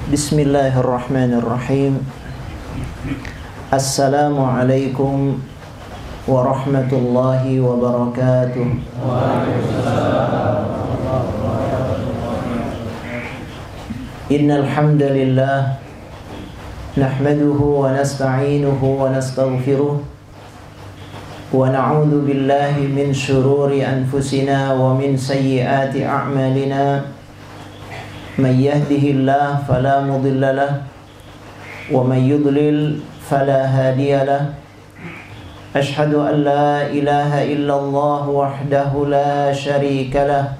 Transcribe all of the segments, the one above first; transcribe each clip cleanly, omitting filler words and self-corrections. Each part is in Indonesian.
Bismillahirrahmanirrahim. Assalamualaikum warahmatullahi wabarakatuh. Innal hamdalillah nahmaduhu wa nasta'inuhu wa nastaghfiruh wa na'udzu billahi min shururi anfusina wa min sayyiati a'malina. Man yahdihillahu fala mudilla lahu wa man yudlil fala hadiya lahu. Ashhadu an la ilaha illallah wahdahu la syarika lahu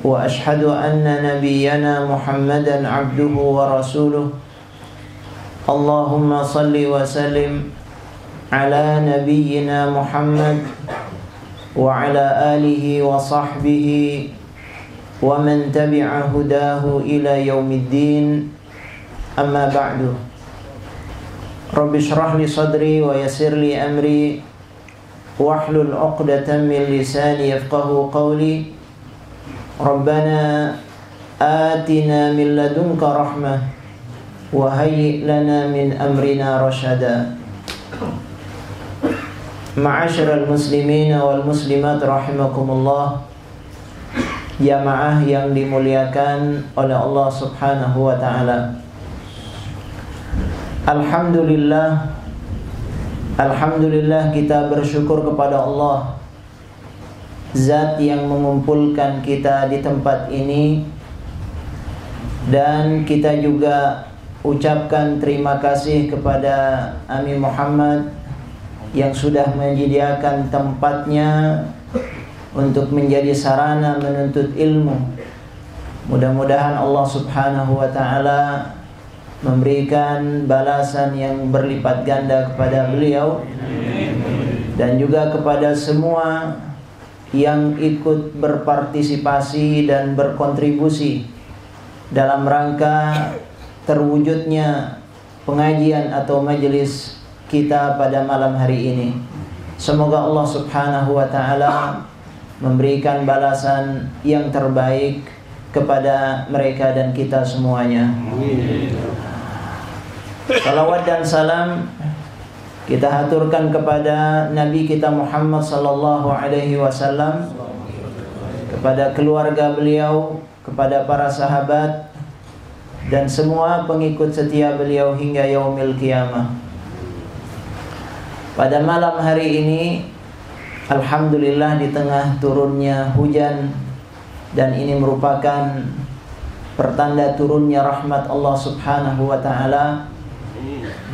wa ashhadu anna nabiyyana Muhammadan abduhu wa rasuluh. Allahumma salli wa sallim ala nabiyyina Muhammad wa ala alihi wa sahbihi wa man tabi'a hudahu ila yaumiddin. Amma ba'du. Rabbi shrah li sadri wa yassir li amri wahlul 'uqdatam min lisani yafqahu qawli. Rabbana atina min ladunka rahmah wa hayyi' lana min amrina rasyada. Ma'asyiral muslimin wal muslimat rahimakumullah. Jamaah yang dimuliakan oleh Allah Subhanahu wa ta'ala. Alhamdulillah kita bersyukur kepada Allah, Zat yang mengumpulkan kita di tempat ini. Dan kita juga ucapkan terima kasih kepada Ami Muhammad yang sudah menyediakan tempatnya untuk menjadi sarana menuntut ilmu. Mudah-mudahan Allah Subhanahu wa ta'ala memberikan balasan yang berlipat ganda kepada beliau dan juga kepada semua yang ikut berpartisipasi dan berkontribusi dalam rangka terwujudnya pengajian atau majelis kita pada malam hari ini. Semoga Allah Subhanahu wa ta'ala memberikan balasan yang terbaik kepada mereka dan kita semuanya. Salawat dan salam kita haturkan kepada Nabi kita Muhammad sallallahu alaihi wasallam, kepada keluarga beliau, kepada para sahabat dan semua pengikut setia beliau hingga yaumil qiyamah. Pada malam hari ini, alhamdulillah, di tengah turunnya hujan, dan ini merupakan pertanda turunnya rahmat Allah Subhanahu wa ta'ala,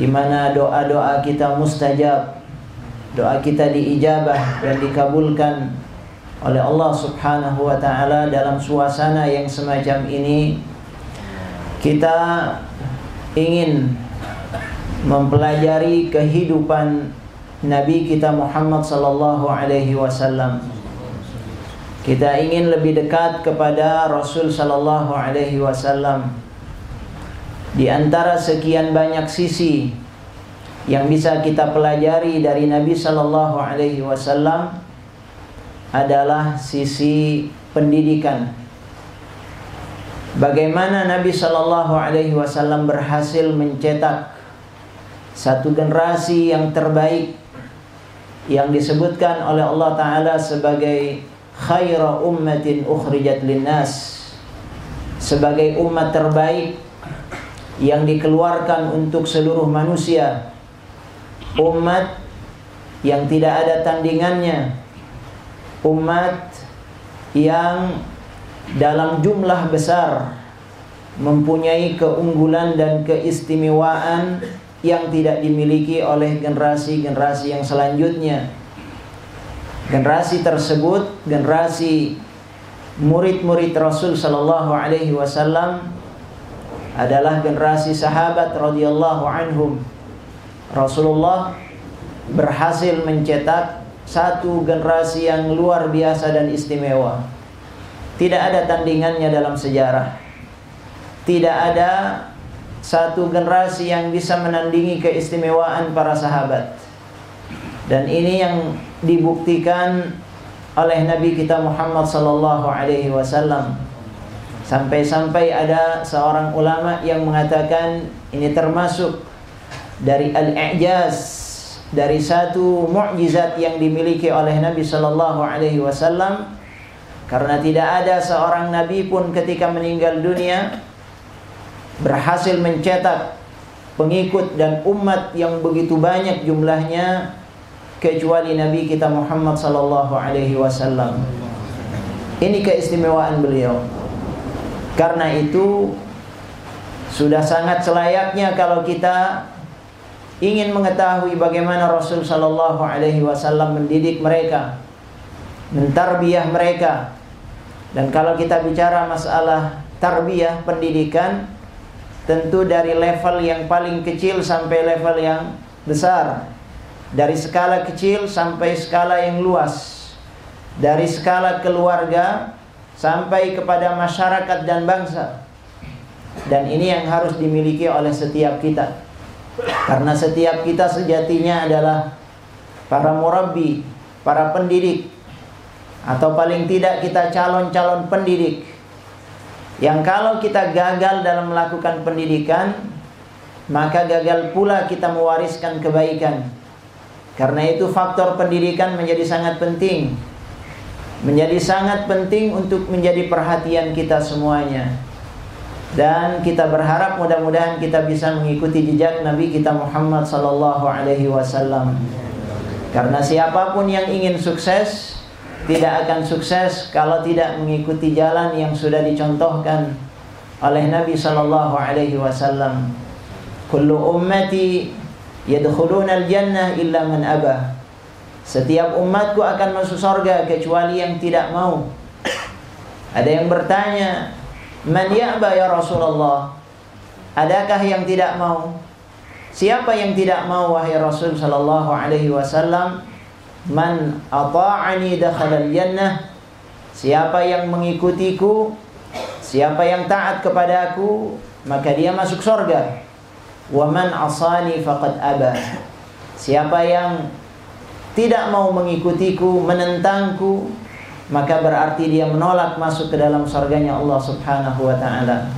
di mana doa-doa kita mustajab, doa kita diijabah dan dikabulkan oleh Allah Subhanahu wa ta'ala. Dalam suasana yang semacam ini, kita ingin mempelajari kehidupan Nabi kita Muhammad sallallahu alaihi wasallam. Kita ingin lebih dekat kepada Rasul sallallahu alaihi wasallam. Di antara sekian banyak sisi yang bisa kita pelajari dari Nabi sallallahu alaihi wasallam adalah sisi pendidikan. Bagaimana Nabi sallallahu alaihi wasallam berhasil mencetak satu generasi yang terbaik, yang disebutkan oleh Allah Ta'ala sebagai khaira ummatin ukhrijat linnas, sebagai umat terbaik yang dikeluarkan untuk seluruh manusia, umat yang tidak ada tandingannya, umat yang dalam jumlah besar mempunyai keunggulan dan keistimewaan yang tidak dimiliki oleh generasi-generasi yang selanjutnya. Generasi tersebut, generasi murid-murid Rasul sallallahu alaihi wasallam, adalah generasi sahabat radhiyallahu anhum. Rasulullah berhasil mencetak satu generasi yang luar biasa dan istimewa. Tidak ada tandingannya dalam sejarah. Tidak ada satu generasi yang bisa menandingi keistimewaan para sahabat. Dan ini yang dibuktikan oleh Nabi kita Muhammad sallallahu alaihi wasallam. Sampai-sampai ada seorang ulama yang mengatakan ini termasuk dari al-i'jaz, dari satu mukjizat yang dimiliki oleh Nabi sallallahu alaihi wasallam, karena tidak ada seorang nabi pun ketika meninggal dunia berhasil mencetak pengikut dan umat yang begitu banyak jumlahnya kecuali Nabi kita Muhammad sallallahu alaihi wasallam. Ini keistimewaan beliau. Karena itu sudah sangat selayaknya kalau kita ingin mengetahui bagaimana Rasul sallallahu alaihi wasallam mendidik mereka, mentarbiyah mereka. Dan kalau kita bicara masalah tarbiyah, pendidikan, tentu dari level yang paling kecil sampai level yang besar. Dari skala kecil sampai skala yang luas. Dari skala keluarga sampai kepada masyarakat dan bangsa. Dan ini yang harus dimiliki oleh setiap kita. Karena setiap kita sejatinya adalah para murabbi, para pendidik, atau paling tidak kita calon-calon pendidik, yang kalau kita gagal dalam melakukan pendidikan, maka gagal pula kita mewariskan kebaikan. Karena itu faktor pendidikan menjadi sangat penting, menjadi sangat penting untuk menjadi perhatian kita semuanya. Dan kita berharap mudah-mudahan kita bisa mengikuti jejak Nabi kita Muhammad sallallahu alaihi wasallam. Karena siapapun yang ingin sukses tidak akan sukses kalau tidak mengikuti jalan yang sudah dicontohkan oleh Nabi sallallahu alaihi wasallam. Kullu ummati yadkhuluna al-jannah illa man aba. Setiap umatku akan masuk surga kecuali yang tidak mau. Ada yang bertanya, man ya'ba ya Rasulullah? Adakah yang tidak mau? Siapa yang tidak mau wahai Rasul sallallahu alaihi wasallam? Man ata'ani dakhala al-jannah. Siapa yang mengikutiku, siapa yang taat kepadaku, maka dia masuk surga. Wa man asani faqad aba. Siapa yang tidak mau mengikutiku, menentangku, maka berarti dia menolak masuk ke dalam surganya Allah subhanahu wa ta'ala.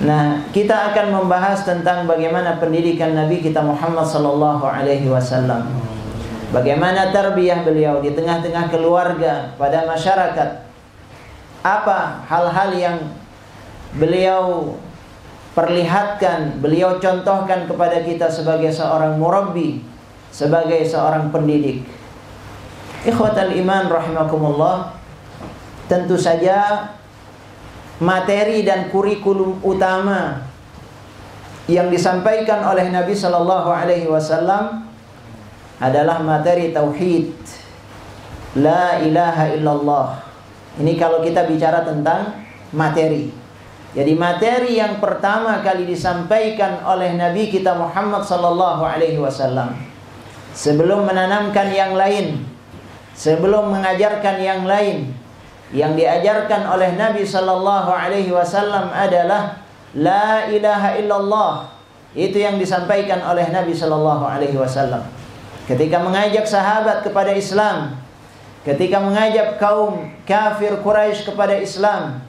Nah, kita akan membahas tentang bagaimana pendidikan Nabi kita Muhammad sallallahu alaihi wasallam. Bagaimana tarbiyah beliau di tengah-tengah keluarga, pada masyarakat. Apa hal-hal yang beliau perlihatkan, beliau contohkan kepada kita sebagai seorang murabbi, sebagai seorang pendidik. Ikhwatal iman rahimakumullah, tentu saja materi dan kurikulum utama yang disampaikan oleh Nabi sallallahu alaihi wasallam adalah materi tauhid, la ilaha illallah. Ini kalau kita bicara tentang materi. Jadi materi yang pertama kali disampaikan oleh Nabi kita Muhammad sallallahu alaihi wasallam, sebelum menanamkan yang lain, sebelum mengajarkan yang lain, yang diajarkan oleh Nabi sallallahu alaihi wasallam adalah la ilaha illallah. Itu yang disampaikan oleh Nabi sallallahu alaihi wasallam. Ketika mengajak sahabat kepada Islam, ketika mengajak kaum kafir Quraisy kepada Islam,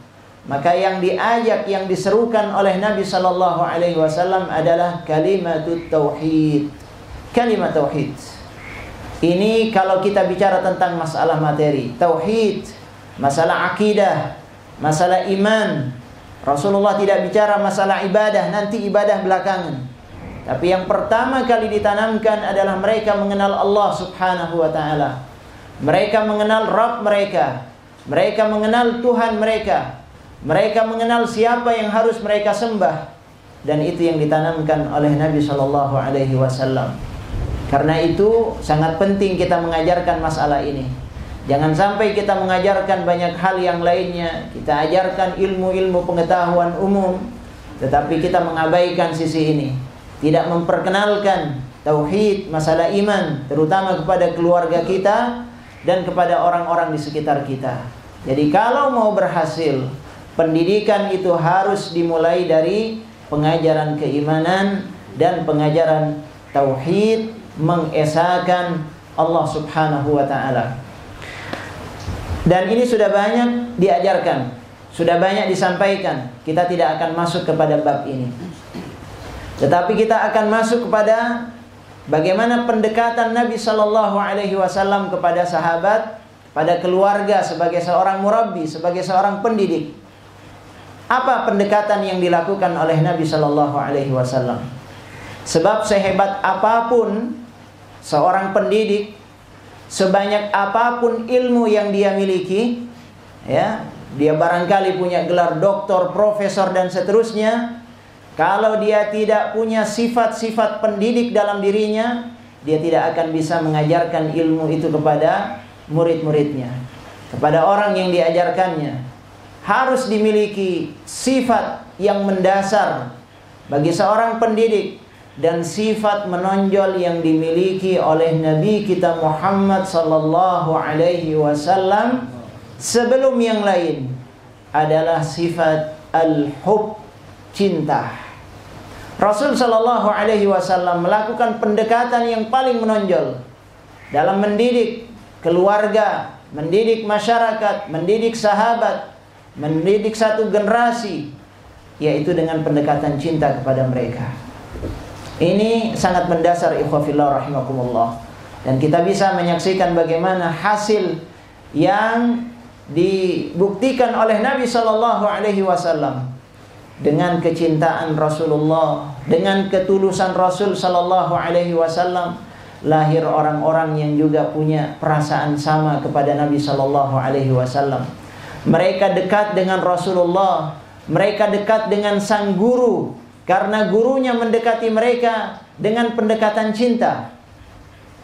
maka yang diajak, yang diserukan oleh Nabi sallallahu alaihi wasallam adalah kalimatut tauhid. Kalimat tauhid. Ini kalau kita bicara tentang masalah materi, tauhid, masalah akidah, masalah iman. Rasulullah tidak bicara masalah ibadah, nanti ibadah belakangan. Tapi yang pertama kali ditanamkan adalah mereka mengenal Allah subhanahu wa ta'ala. Mereka mengenal Rabb mereka. Mereka mengenal Tuhan mereka. Mereka mengenal siapa yang harus mereka sembah. Dan itu yang ditanamkan oleh Nabi sallallahu alaihi wasallam. Karena itu sangat penting kita mengajarkan masalah ini. Jangan sampai kita mengajarkan banyak hal yang lainnya. Kita ajarkan ilmu-ilmu pengetahuan umum, tetapi kita mengabaikan sisi ini. Tidak memperkenalkan tauhid, masalah iman, terutama kepada keluarga kita dan kepada orang-orang di sekitar kita. Jadi kalau mau berhasil, pendidikan itu harus dimulai dari pengajaran keimanan dan pengajaran tauhid, mengesahkan Allah subhanahu wa ta'ala. Dan ini sudah banyak diajarkan, sudah banyak disampaikan. Kita tidak akan masuk kepada bab ini. Tetapi kita akan masuk kepada bagaimana pendekatan Nabi Shallallahu Alaihi Wasallam kepada sahabat, pada keluarga sebagai seorang murabbi, sebagai seorang pendidik. Apa pendekatan yang dilakukan oleh Nabi Shallallahu Alaihi Wasallam? Sebab sehebat apapun seorang pendidik, sebanyak apapun ilmu yang dia miliki, ya, dia barangkali punya gelar doktor, profesor dan seterusnya, kalau dia tidak punya sifat-sifat pendidik dalam dirinya, dia tidak akan bisa mengajarkan ilmu itu kepada murid-muridnya, kepada orang yang diajarkannya. Harus dimiliki sifat yang mendasar bagi seorang pendidik, dan sifat menonjol yang dimiliki oleh Nabi kita Muhammad sallallahu alaihi wasallam sebelum yang lain adalah sifat al-hub, cinta. Rasul sallallahu alaihi wasallam melakukan pendekatan yang paling menonjol dalam mendidik keluarga, mendidik masyarakat, mendidik sahabat, mendidik satu generasi, yaitu dengan pendekatan cinta kepada mereka. Ini sangat mendasar, ikhwafillah rahimakumullah. Dan kita bisa menyaksikan bagaimana hasil yang dibuktikan oleh Nabi Sallallahu Alaihi Wasallam dengan kecintaan Rasulullah, dengan ketulusan Rasul Sallallahu Alaihi Wasallam, lahir orang-orang yang juga punya perasaan sama kepada Nabi Sallallahu Alaihi Wasallam. Mereka dekat dengan Rasulullah, mereka dekat dengan sang guru, karena gurunya mendekati mereka dengan pendekatan cinta,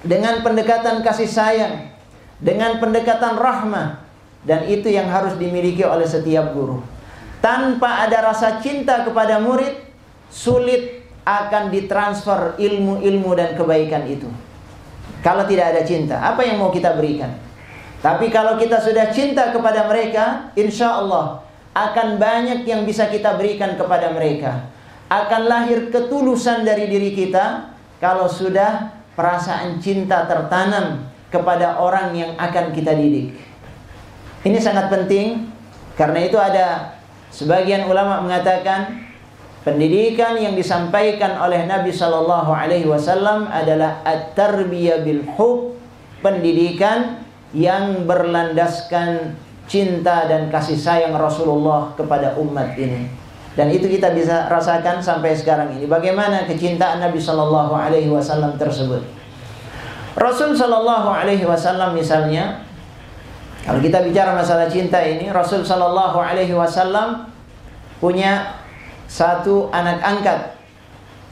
dengan pendekatan kasih sayang, dengan pendekatan rahmah. Dan itu yang harus dimiliki oleh setiap guru. Tanpa ada rasa cinta kepada murid, sulit akan ditransfer ilmu-ilmu dan kebaikan itu. Kalau tidak ada cinta, apa yang mau kita berikan? Tapi kalau kita sudah cinta kepada mereka, insya Allah akan banyak yang bisa kita berikan kepada mereka. Akan lahir ketulusan dari diri kita kalau sudah perasaan cinta tertanam kepada orang yang akan kita didik. Ini sangat penting, karena itu ada sebagian ulama mengatakan pendidikan yang disampaikan oleh Nabi Shallallahu Alaihi Wasallam adalah at-tarbiyah bil hub, pendidikan yang berlandaskan cinta dan kasih sayang Rasulullah kepada umat ini. Dan itu kita bisa rasakan sampai sekarang ini, bagaimana kecintaan Nabi Shallallahu Alaihi Wasallam tersebut. Rasul Shallallahu Alaihi Wasallam misalnya, kalau kita bicara masalah cinta ini, Rasul Shallallahu Alaihi Wasallam punya satu anak angkat,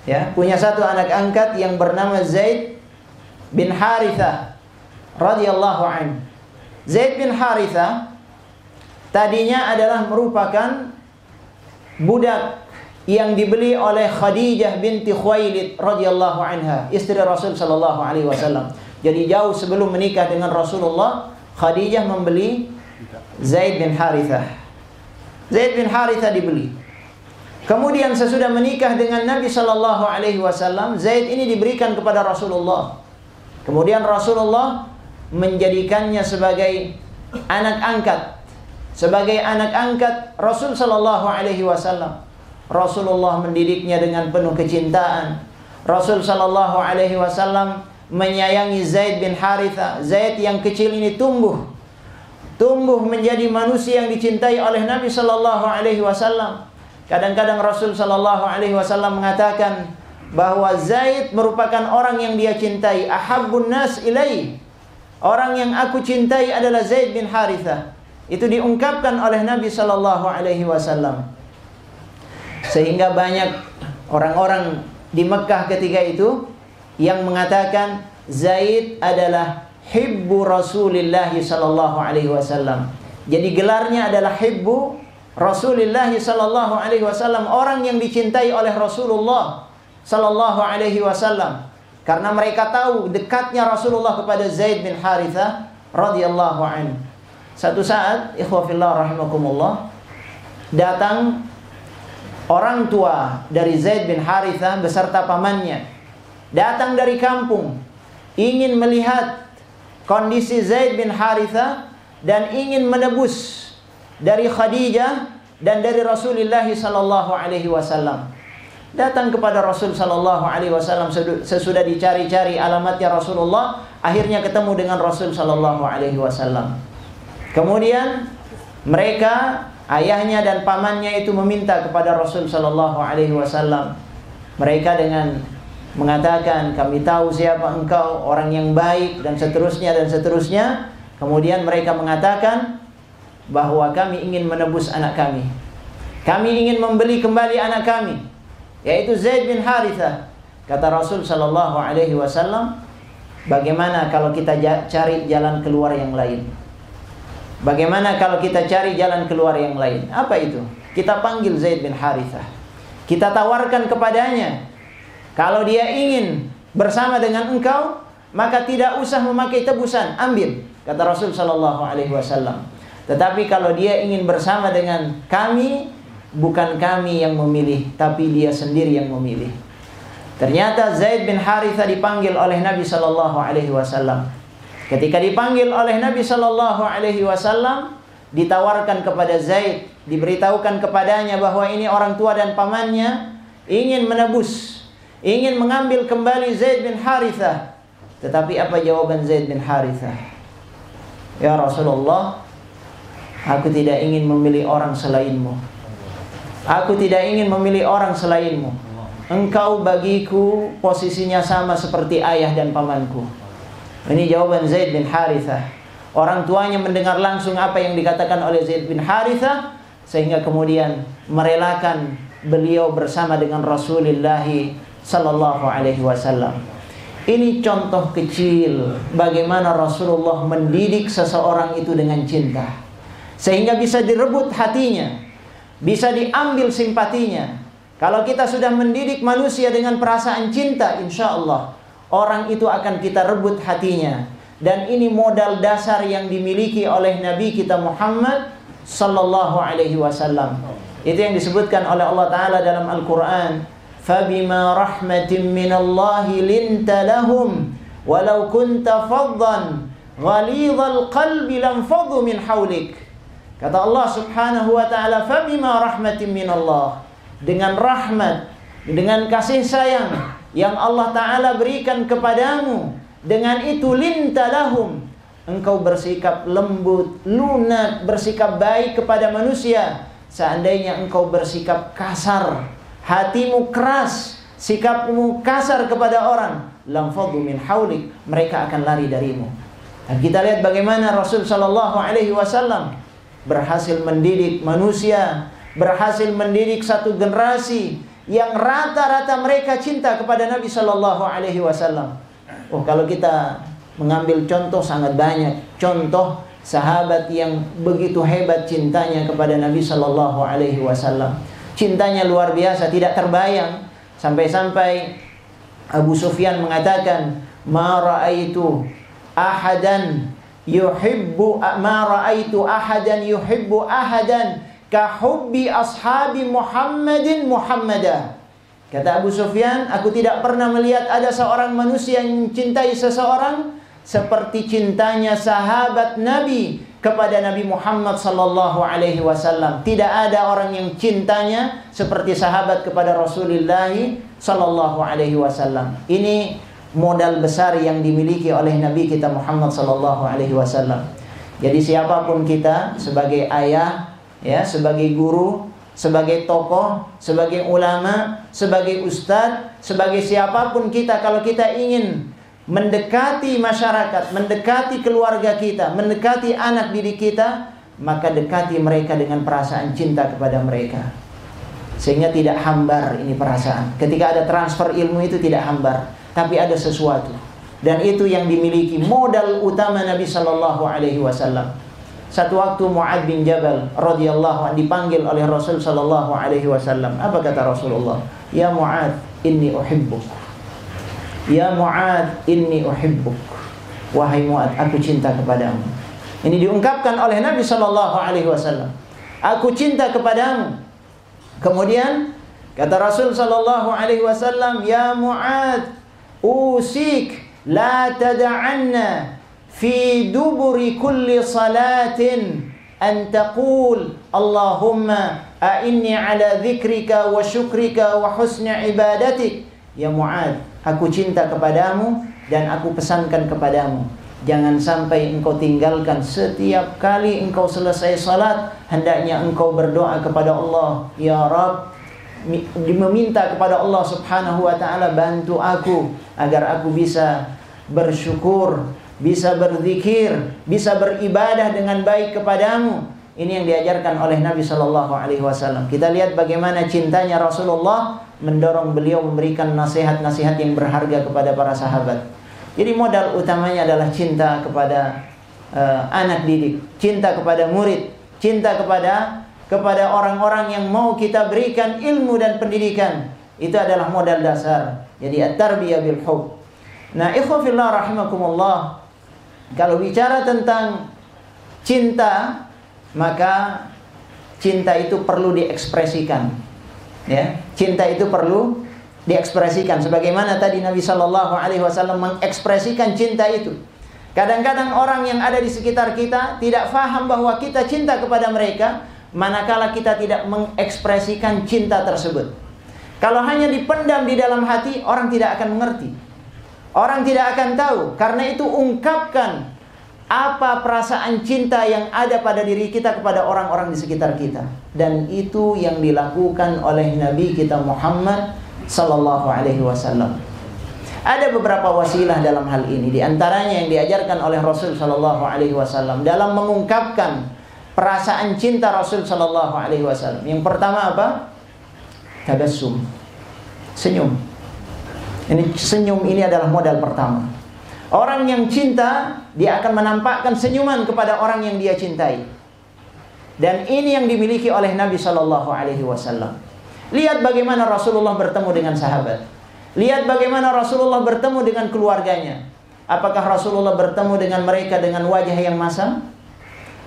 ya, punya satu anak angkat yang bernama Zaid bin Harithah radhiyallahu anhu. Zaid bin Harithah tadinya adalah merupakan budak yang dibeli oleh Khadijah binti Khuwailid radhiyallahu anha, istri Rasul sallallahu alaihi wasallam. Jadi jauh sebelum menikah dengan Rasulullah, Khadijah membeli Zaid bin Harithah. Zaid bin Harithah dibeli. Kemudian sesudah menikah dengan Nabi sallallahu alaihi wasallam, Zaid ini diberikan kepada Rasulullah. Kemudian Rasulullah menjadikannya sebagai anak angkat, sebagai anak angkat Rasul sallallahu alaihi wasallam. Rasulullah mendidiknya dengan penuh kecintaan. Rasul sallallahu alaihi wasallam menyayangi Zaid bin Harithah. Zaid yang kecil ini tumbuh menjadi manusia yang dicintai oleh Nabi sallallahu alaihi wasallam. Kadang-kadang Rasul sallallahu alaihi wasallam mengatakan bahwa Zaid merupakan orang yang dia cintai. Ahabbun nas ilai, orang yang aku cintai adalah Zaid bin Harithah. Itu diungkapkan oleh Nabi sallallahu alaihi wasallam. Sehingga banyak orang-orang di Mekah ketika itu yang mengatakan Zaid adalah hibbu Rasulillah sallallahu alaihi wasallam. Jadi gelarnya adalah hibbu Rasulillah sallallahu alaihi wasallam, orang yang dicintai oleh Rasulullah sallallahu alaihi wasallam. Karena mereka tahu dekatnya Rasulullah kepada Zaid bin Harithah radhiyallahu anhu. Satu saat, ikhwafillah rahimakumullah, datang orang tua dari Zaid bin Harithah beserta pamannya. Datang dari kampung, ingin melihat kondisi Zaid bin Harithah dan ingin menebus dari Khadijah dan dari Rasulullah sallallahu alaihi wasallam. Datang kepada Rasul sallallahu alaihi wasallam sesudah dicari-cari alamatnya Rasulullah, akhirnya ketemu dengan Rasul sallallahu alaihi wasallam. Kemudian mereka, ayahnya dan pamannya itu meminta kepada Rasul sallallahu alaihi wasallam. Mereka dengan mengatakan, kami tahu siapa engkau, orang yang baik, dan seterusnya dan seterusnya. Kemudian mereka mengatakan bahwa kami ingin menebus anak kami. Kami ingin membeli kembali anak kami, yaitu Zaid bin Harithah. Kata Rasul sallallahu alaihi wasallam, bagaimana kalau kita cari jalan keluar yang lain? Bagaimana kalau kita cari jalan keluar yang lain? Apa itu? Kita panggil Zaid bin Harithah. Kita tawarkan kepadanya, kalau dia ingin bersama dengan engkau, maka tidak usah memakai tebusan, ambil. Kata Rasul sallallahu alaihi wasallam. Tetapi kalau dia ingin bersama dengan kami, bukan kami yang memilih, tapi dia sendiri yang memilih. Ternyata Zaid bin Harithah dipanggil oleh Nabi sallallahu alaihi wasallam. Ketika dipanggil oleh Nabi sallallahu alaihi wasallam, ditawarkan kepada Zaid, diberitahukan kepadanya bahwa ini orang tua dan pamannya ingin menebus, ingin mengambil kembali Zaid bin Harithah. Tetapi apa jawaban Zaid bin Harithah? Ya Rasulullah, aku tidak ingin memilih orang selainmu. Aku tidak ingin memilih orang selainmu. Engkau bagiku posisinya sama seperti ayah dan pamanku. Ini jawaban Zaid bin Harithah. Orang tuanya mendengar langsung apa yang dikatakan oleh Zaid bin Harithah, sehingga kemudian merelakan beliau bersama dengan Rasulullah sallallahu alaihi wasallam. Ini contoh kecil bagaimana Rasulullah mendidik seseorang itu dengan cinta, sehingga bisa direbut hatinya, bisa diambil simpatinya. Kalau kita sudah mendidik manusia dengan perasaan cinta, insya Allah orang itu akan kita rebut hatinya. Dan ini modal dasar yang dimiliki oleh Nabi kita Muhammad sallallahu alaihi wasallam. Itu yang disebutkan oleh Allah Ta'ala dalam Al-Quran. Fabima rahmatin minallahi linta lahum walau kunta faddan ghalidhal qalbi lam faddu min hawlik. Kata Allah Subhanahu wa Ta'ala, fabima rahmatin minallah, dengan rahmat, dengan kasih sayang yang Allah Ta'ala berikan kepadamu, dengan itu linta lahum, engkau bersikap lembut, lunak, bersikap baik kepada manusia. Seandainya engkau bersikap kasar, hatimu keras, sikapmu kasar kepada orang, lam faddu min haulik, mereka akan lari darimu. Dan kita lihat bagaimana Rasul sallallahu alaihi wasallam berhasil mendidik manusia, berhasil mendidik satu generasi yang rata-rata mereka cinta kepada Nabi sallallahu alaihi wasallam. Oh, kalau kita mengambil contoh sangat banyak, contoh sahabat yang begitu hebat cintanya kepada Nabi sallallahu alaihi wasallam. Cintanya luar biasa, tidak terbayang. Sampai-sampai Abu Sufyan mengatakan, "Ma ra'aitu ahadan yuhibbu ahadan ka hubbi ashabi Muhammadin Muhammadah." Kata Abu Sufyan, aku tidak pernah melihat ada seorang manusia yang mencintai seseorang seperti cintanya sahabat Nabi kepada Nabi Muhammad sallallahu alaihi wasallam. Tidak ada orang yang cintanya seperti sahabat kepada Rasulullah sallallahu alaihi wasallam. Ini modal besar yang dimiliki oleh Nabi kita Muhammad sallallahu alaihi wasallam. Jadi siapapun kita, sebagai ayah, ya, sebagai guru, sebagai tokoh, sebagai ulama, sebagai ustadz, sebagai siapapun kita, kalau kita ingin mendekati masyarakat, mendekati keluarga kita, mendekati anak didik kita, maka dekati mereka dengan perasaan cinta kepada mereka, sehingga tidak hambar ini perasaan. Ketika ada transfer ilmu itu tidak hambar, tapi ada sesuatu. Dan itu yang dimiliki modal utama Nabi sallallahu alaihi wasallam. Satu waktu Mu'adz bin Jabal radhiyallahu anhu dipanggil oleh Rasul sallallahu alaihi wasallam. Apa kata Rasulullah? Ya Mu'adz, inni uhibbuk. Ya Mu'adz, inni uhibbuk. Wahai Mu'adz, aku cinta kepadamu. Ini diungkapkan oleh Nabi sallallahu alaihi wasallam. Aku cinta kepadamu. Kemudian kata Rasul sallallahu alaihi wasallam, ya Mu'adz, usik la tada'anna fi duburi kulli salatin an taqul Allahumma a'inni ala dzikrika wa syukrika wa husni ibadatik. Ya Mu'adz, aku cinta kepadamu dan aku pesankan kepadamu, jangan sampai engkau tinggalkan setiap kali engkau selesai salat, hendaknya engkau berdoa kepada Allah, ya Rabb, meminta kepada Allah Subhanahu wa ta'ala, bantu aku agar aku bisa bersyukur, bisa berzikir, bisa beribadah dengan baik kepadamu. Ini yang diajarkan oleh Nabi Shallallahu Alaihi Wasallam. Kita lihat bagaimana cintanya Rasulullah mendorong beliau memberikan nasihat-nasihat yang berharga kepada para sahabat. Jadi modal utamanya adalah cinta kepada anak didik, cinta kepada murid, cinta kepada orang-orang yang mau kita berikan ilmu dan pendidikan. Itu adalah modal dasar. Jadi at-tarbiyah bil hub. Nah, ikhwah fillah rahimakumullah, kalau bicara tentang cinta, maka cinta itu perlu diekspresikan. Ya, cinta itu perlu diekspresikan. Sebagaimana tadi Nabi Shallallahu Alaihi Wasallam mengekspresikan cinta itu. Kadang-kadang orang yang ada di sekitar kita tidak faham bahwa kita cinta kepada mereka, manakala kita tidak mengekspresikan cinta tersebut. Kalau hanya dipendam di dalam hati, orang tidak akan mengerti. Orang tidak akan tahu. Karena itu ungkapkan apa perasaan cinta yang ada pada diri kita kepada orang-orang di sekitar kita. Dan itu yang dilakukan oleh Nabi kita Muhammad Sallallahu Alaihi Wasallam. Ada beberapa wasilah dalam hal ini. Di antaranya yang diajarkan oleh Rasul Sallallahu Alaihi Wasallam dalam mengungkapkan perasaan cinta Rasul Sallallahu Alaihi Wasallam. Yang pertama apa? Tabassum, senyum. Ini senyum ini adalah modal pertama. Orang yang cinta, dia akan menampakkan senyuman kepada orang yang dia cintai. Dan ini yang dimiliki oleh Nabi Shallallahu Alaihi Wasallam. Lihat bagaimana Rasulullah bertemu dengan sahabat. Lihat bagaimana Rasulullah bertemu dengan keluarganya. Apakah Rasulullah bertemu dengan mereka dengan wajah yang masam?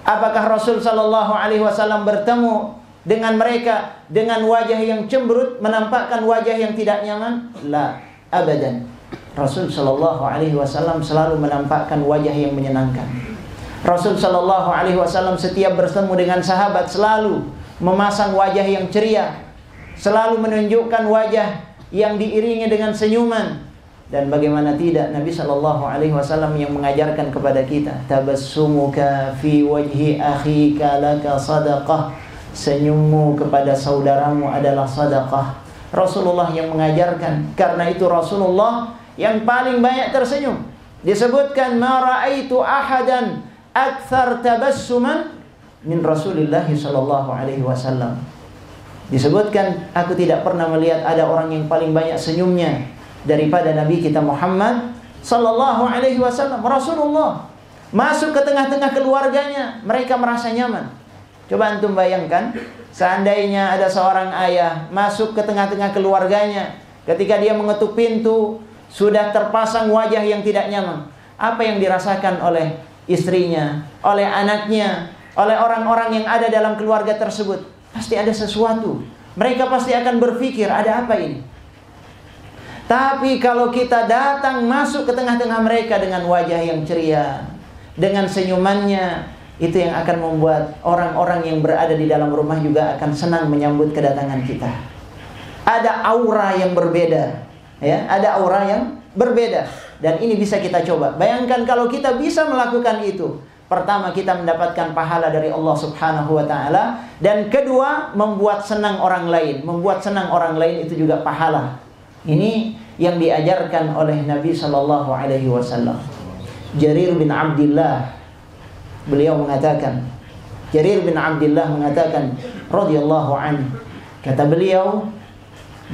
Apakah Rasul Shallallahu Alaihi Wasallam bertemu dengan mereka dengan wajah yang cemberut, menampakkan wajah yang tidak nyaman? La, abadan. Rasul Shallallahu Alaihi Wasallam selalu menampakkan wajah yang menyenangkan. Rasul Shallallahu Alaihi Wasallam setiap bertemu dengan sahabat selalu memasang wajah yang ceria, selalu menunjukkan wajah yang diiringi dengan senyuman. Dan bagaimana tidak, Nabi Shallallahu Alaihi Wasallam yang mengajarkan kepada kita, tabassumuka fi wajhi akhika laka sadaqah, senyummu kepada saudaramu adalah sadaqah. Rasulullah yang mengajarkan. Karena itu Rasulullah yang paling banyak tersenyum. Disebutkan ma ra'aitu ahadan akthar tabassuman min Rasulillah sallallahu alaihi wasallam. Disebutkan, aku tidak pernah melihat ada orang yang paling banyak senyumnya daripada Nabi kita Muhammad sallallahu alaihi wasallam. Rasulullah masuk ke tengah-tengah keluarganya, mereka merasa nyaman. Coba antum bayangkan, seandainya ada seorang ayah masuk ke tengah-tengah keluarganya, ketika dia mengetuk pintu sudah terpasang wajah yang tidak nyaman. Apa yang dirasakan oleh istrinya, oleh anaknya, oleh orang-orang yang ada dalam keluarga tersebut? Pasti ada sesuatu. Mereka pasti akan berpikir, ada apa ini? Tapi kalau kita datang masuk ke tengah-tengah mereka dengan wajah yang ceria, dengan senyumannya, itu yang akan membuat orang-orang yang berada di dalam rumah juga akan senang menyambut kedatangan kita. Ada aura yang berbeda. Ya, ada aura yang berbeda. Dan ini bisa kita coba. Bayangkan kalau kita bisa melakukan itu. Pertama, kita mendapatkan pahala dari Allah Subhanahu wa ta'ala. Dan kedua, membuat senang orang lain. Membuat senang orang lain itu juga pahala. Ini yang diajarkan oleh Nabi Sallallahu Alaihi Wasallam. Jarir bin Abdullah, beliau mengatakan, Jarir bin Abdullah mengatakan radhiyallahu anhu, kata beliau,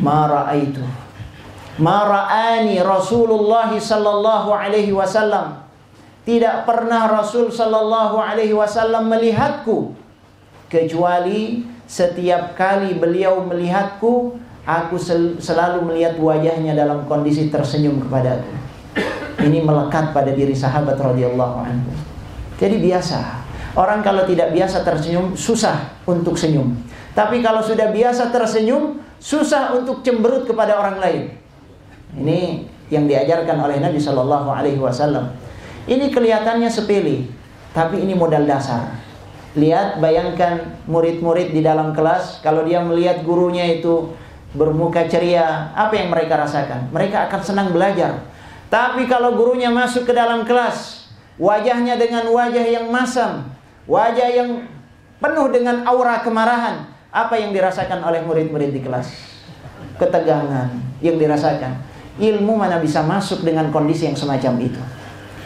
ma ra'aitu ma ra'ani Rasulullah sallallahu alaihi wasallam, tidak pernah Rasul sallallahu alaihi wasallam melihatku, kecuali setiap kali beliau melihatku, aku selalu melihat wajahnya dalam kondisi tersenyum kepadaku. Ini melekat pada diri sahabat radhiyallahu anhu. Jadi biasa. Orang kalau tidak biasa tersenyum, susah untuk senyum. Tapi kalau sudah biasa tersenyum, susah untuk cemberut kepada orang lain. Ini yang diajarkan oleh Nabi Shallallahu Alaihi Wasallam. Ini kelihatannya sepele, tapi ini modal dasar. Lihat, bayangkan murid-murid di dalam kelas, kalau dia melihat gurunya itu bermuka ceria, apa yang mereka rasakan? Mereka akan senang belajar. Tapi kalau gurunya masuk ke dalam kelas, wajahnya dengan wajah yang masam, wajah yang penuh dengan aura kemarahan, apa yang dirasakan oleh murid-murid di kelas? Ketegangan yang dirasakan. Ilmu mana bisa masuk dengan kondisi yang semacam itu?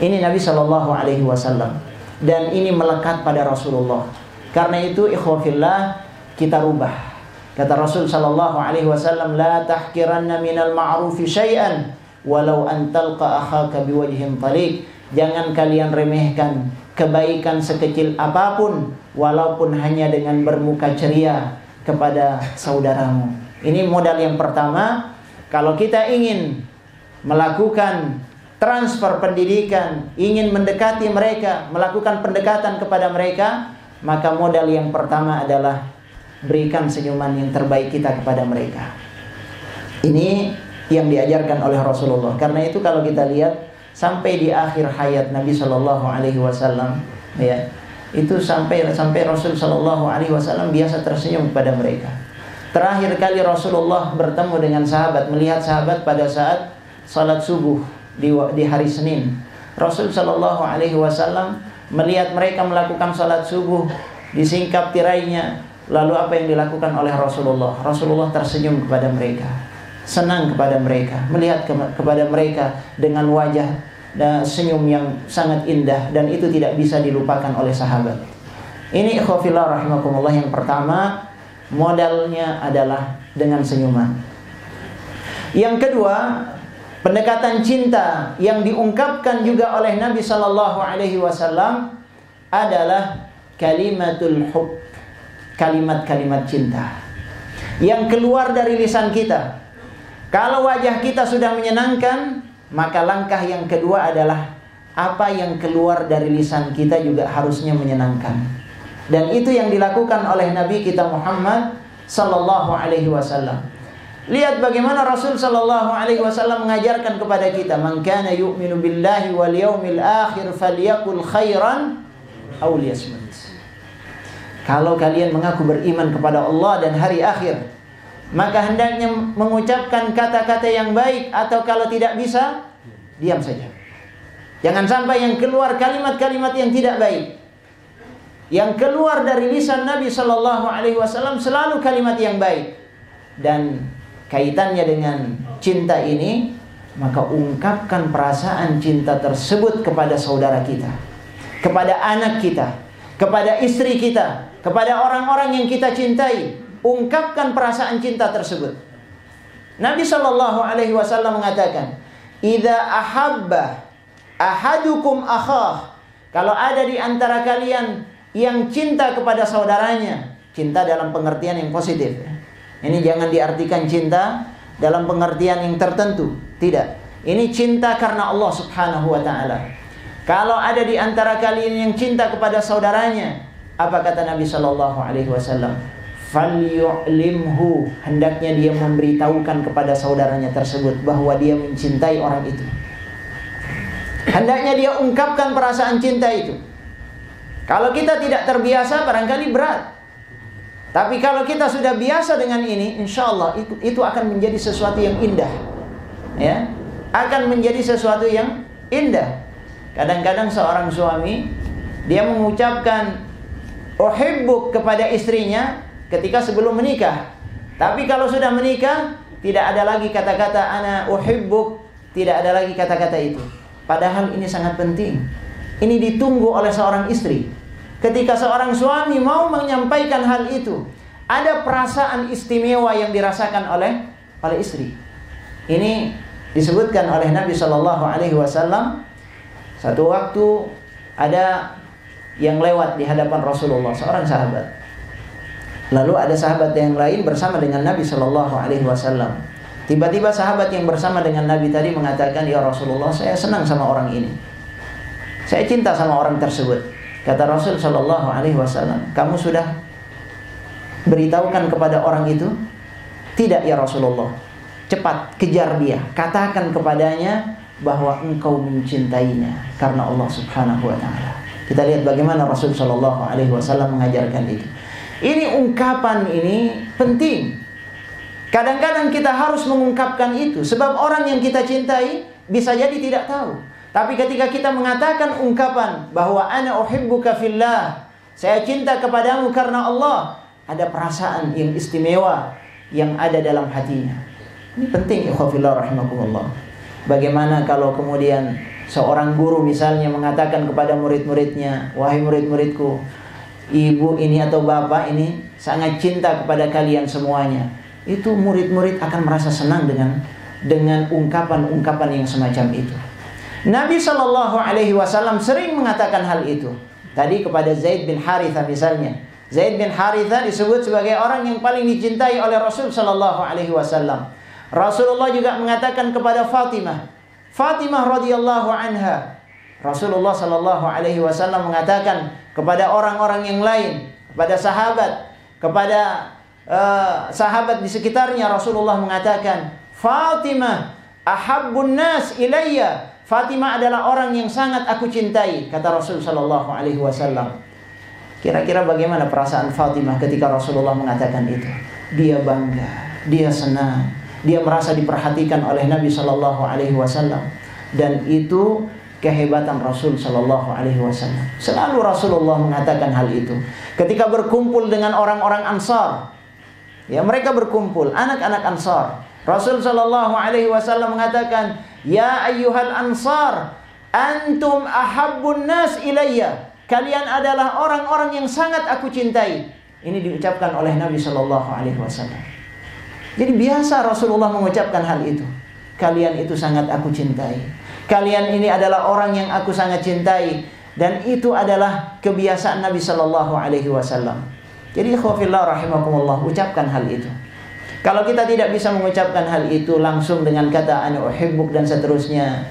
Ini Nabi SAW. Dan ini melekat pada Rasulullah. Karena itu ikhwafillah, kita rubah. Kata Rasul SAW, la tahkiranna minal ma'rufi syai'an walau an talqa akhaka biwajhin taliq. Jangan kalian remehkan kebaikan sekecil apapun, walaupun hanya dengan bermuka ceria kepada saudaramu. Ini modal yang pertama. Kalau kita ingin melakukan transfer pendidikan, ingin mendekati mereka, melakukan pendekatan kepada mereka, maka modal yang pertama adalah berikan senyuman yang terbaik kita kepada mereka. Ini yang diajarkan oleh Rasulullah. Karena itu kalau kita lihat sampai di akhir hayat Nabi SAW, ya, itu sampai Rasul SAW biasa tersenyum kepada mereka. Terakhir kali Rasulullah bertemu dengan sahabat, melihat sahabat pada saat salat subuh di hari Senin. Rasul SAW melihat mereka melakukan salat subuh, disingkap tirainya. Lalu apa yang dilakukan oleh Rasulullah? Rasulullah tersenyum kepada mereka, senang kepada mereka, melihat kepada mereka dengan wajah dan senyum yang sangat indah, dan itu tidak bisa dilupakan oleh sahabat. Ini ikhwafillah rahimakumullah, yang pertama, modalnya adalah dengan senyuman. Yang kedua, pendekatan cinta yang diungkapkan juga oleh Nabi SAW adalah kalimatul hub, kalimat-kalimat cinta yang keluar dari lisan kita. Kalau wajah kita sudah menyenangkan, maka langkah yang kedua adalah apa yang keluar dari lisan kita juga harusnya menyenangkan. Dan itu yang dilakukan oleh Nabi kita Muhammad SAW. Lihat bagaimana Rasul SAW mengajarkan kepada kita, man kana yu'minu billahi wal yawmil akhir falyakul khairan aw liyasmut. Kalau kalian mengaku beriman kepada Allah dan hari akhir, maka hendaknya mengucapkan kata-kata yang baik, atau kalau tidak bisa, diam saja. Jangan sampai yang keluar kalimat-kalimat yang tidak baik. Yang keluar dari lisan Nabi SAW selalu kalimat yang baik. Dan kaitannya dengan cinta ini, maka ungkapkan perasaan cinta tersebut kepada saudara kita, kepada anak kita, kepada istri kita, kepada orang-orang yang kita cintai. Ungkapkan perasaan cinta tersebut. Nabi SAW mengatakan, idza ahabba ahadukum akhah, kalau ada di antara kalian yang cinta kepada saudaranya, cinta dalam pengertian yang positif. Ini jangan diartikan cinta dalam pengertian yang tertentu. Tidak. Ini cinta karena Allah Subhanahu wa ta'ala. Kalau ada di antara kalian yang cinta kepada saudaranya, apa kata Nabi SAW? Falyu'limhu, hendaknya dia memberitahukan kepada saudaranya tersebut bahwa dia mencintai orang itu. Hendaknya dia ungkapkan perasaan cinta itu. Kalau kita tidak terbiasa, barangkali berat. Tapi kalau kita sudah biasa dengan ini, insya Allah itu akan menjadi sesuatu yang indah, ya, akan menjadi sesuatu yang indah. Kadang-kadang seorang suami dia mengucapkan uhibbuk kepada istrinya ketika sebelum menikah. Tapi kalau sudah menikah, tidak ada lagi kata-kata ana uhibbuk, tidak ada lagi kata-kata itu. Padahal ini sangat penting. Ini ditunggu oleh seorang istri. Ketika seorang suami mau menyampaikan hal itu, ada perasaan istimewa yang dirasakan oleh istri. Ini disebutkan oleh Nabi SAW. Satu waktu ada yang lewat di hadapan Rasulullah, seorang sahabat. Lalu ada sahabat yang lain bersama dengan Nabi SAW. Tiba-tiba sahabat yang bersama dengan Nabi tadi mengatakan, ya Rasulullah, saya senang sama orang ini, saya cinta sama orang tersebut. Kata Rasul SAW, kamu sudah beritahukan kepada orang itu? Tidak ya Rasulullah. Cepat kejar dia, katakan kepadanya bahwa engkau mencintainya karena Allah Subhanahu wa ta'ala. Kita lihat bagaimana Rasul Shallallahu Alaihi Wasallam mengajarkan itu. Ini ungkapan ini penting. Kadang-kadang kita harus mengungkapkan itu, sebab orang yang kita cintai bisa jadi tidak tahu. Tapi ketika kita mengatakan ungkapan bahwa ana uhibbuka fillah, saya cinta kepadamu karena Allah, ada perasaan yang istimewa yang ada dalam hatinya. Ini penting, ikhwafillah rahimakumullah. Bagaimana kalau kemudian seorang guru misalnya mengatakan kepada murid-muridnya, wahai murid-muridku, ibu ini atau bapak ini sangat cinta kepada kalian semuanya. Itu murid-murid akan merasa senang dengan ungkapan-ungkapan yang semacam itu. Nabi Shallallahu Alaihi Wasallam sering mengatakan hal itu. Tadi kepada Zaid bin Harithah misalnya. Zaid bin Harithah disebut sebagai orang yang paling dicintai oleh Rasul Shallallahu Alaihi Wasallam. Rasulullah juga mengatakan kepada Fatimah radhiyallahu anha. Rasulullah Shallallahu Alaihi Wasallam mengatakan kepada orang-orang yang lain, kepada sahabat, kepada sahabat di sekitarnya, Rasulullah mengatakan, Fatimah ahabbun nas ilayya. Fatimah adalah orang yang sangat aku cintai, kata Rasul Shallallahu Alaihi Wasallam. Kira-kira bagaimana perasaan Fatimah ketika Rasulullah mengatakan itu? Dia bangga, dia senang, dia merasa diperhatikan oleh Nabi Shallallahu Alaihi Wasallam. Dan itu kehebatan Rasul Shallallahu Alaihi Wasallam. Selalu Rasulullah mengatakan hal itu. Ketika berkumpul dengan orang-orang Ansar, ya mereka berkumpul, anak-anak Ansar. Rasul Shallallahu Alaihi Wasallam mengatakan, ya ayyuhal Ansar, antum ahabbun nas ilayya. Kalian adalah orang-orang yang sangat aku cintai. Ini diucapkan oleh Nabi Shallallahu Alaihi Wasallam. Jadi biasa Rasulullah mengucapkan hal itu. Kalian itu sangat aku cintai. Kalian ini adalah orang yang aku sangat cintai. Dan itu adalah kebiasaan Nabi Shallallahu Alaihi Wasallam. Jadi ikhwafillah rahimakumullah, ucapkan hal itu. Kalau kita tidak bisa mengucapkan hal itu langsung dengan kata ana uhibbuk dan seterusnya,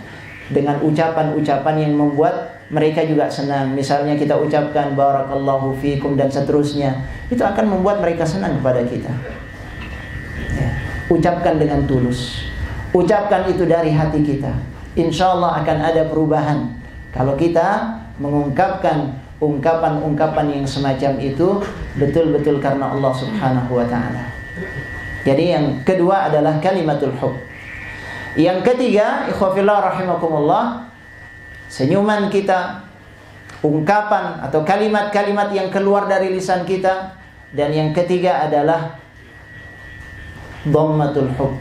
dengan ucapan-ucapan yang membuat mereka juga senang. Misalnya kita ucapkan barakallahu fikum dan seterusnya, itu akan membuat mereka senang kepada kita. Ya. Ucapkan dengan tulus. Ucapkan itu dari hati kita. Insya Allah akan ada perubahan kalau kita mengungkapkan ungkapan-ungkapan yang semacam itu betul-betul karena Allah Subhanahu wa ta'ala. Jadi yang kedua adalah kalimatul hub. Yang ketiga, ikhwafillah rahimakumullah, senyuman kita, ungkapan atau kalimat-kalimat yang keluar dari lisan kita. Dan yang ketiga adalah dhammatul hub,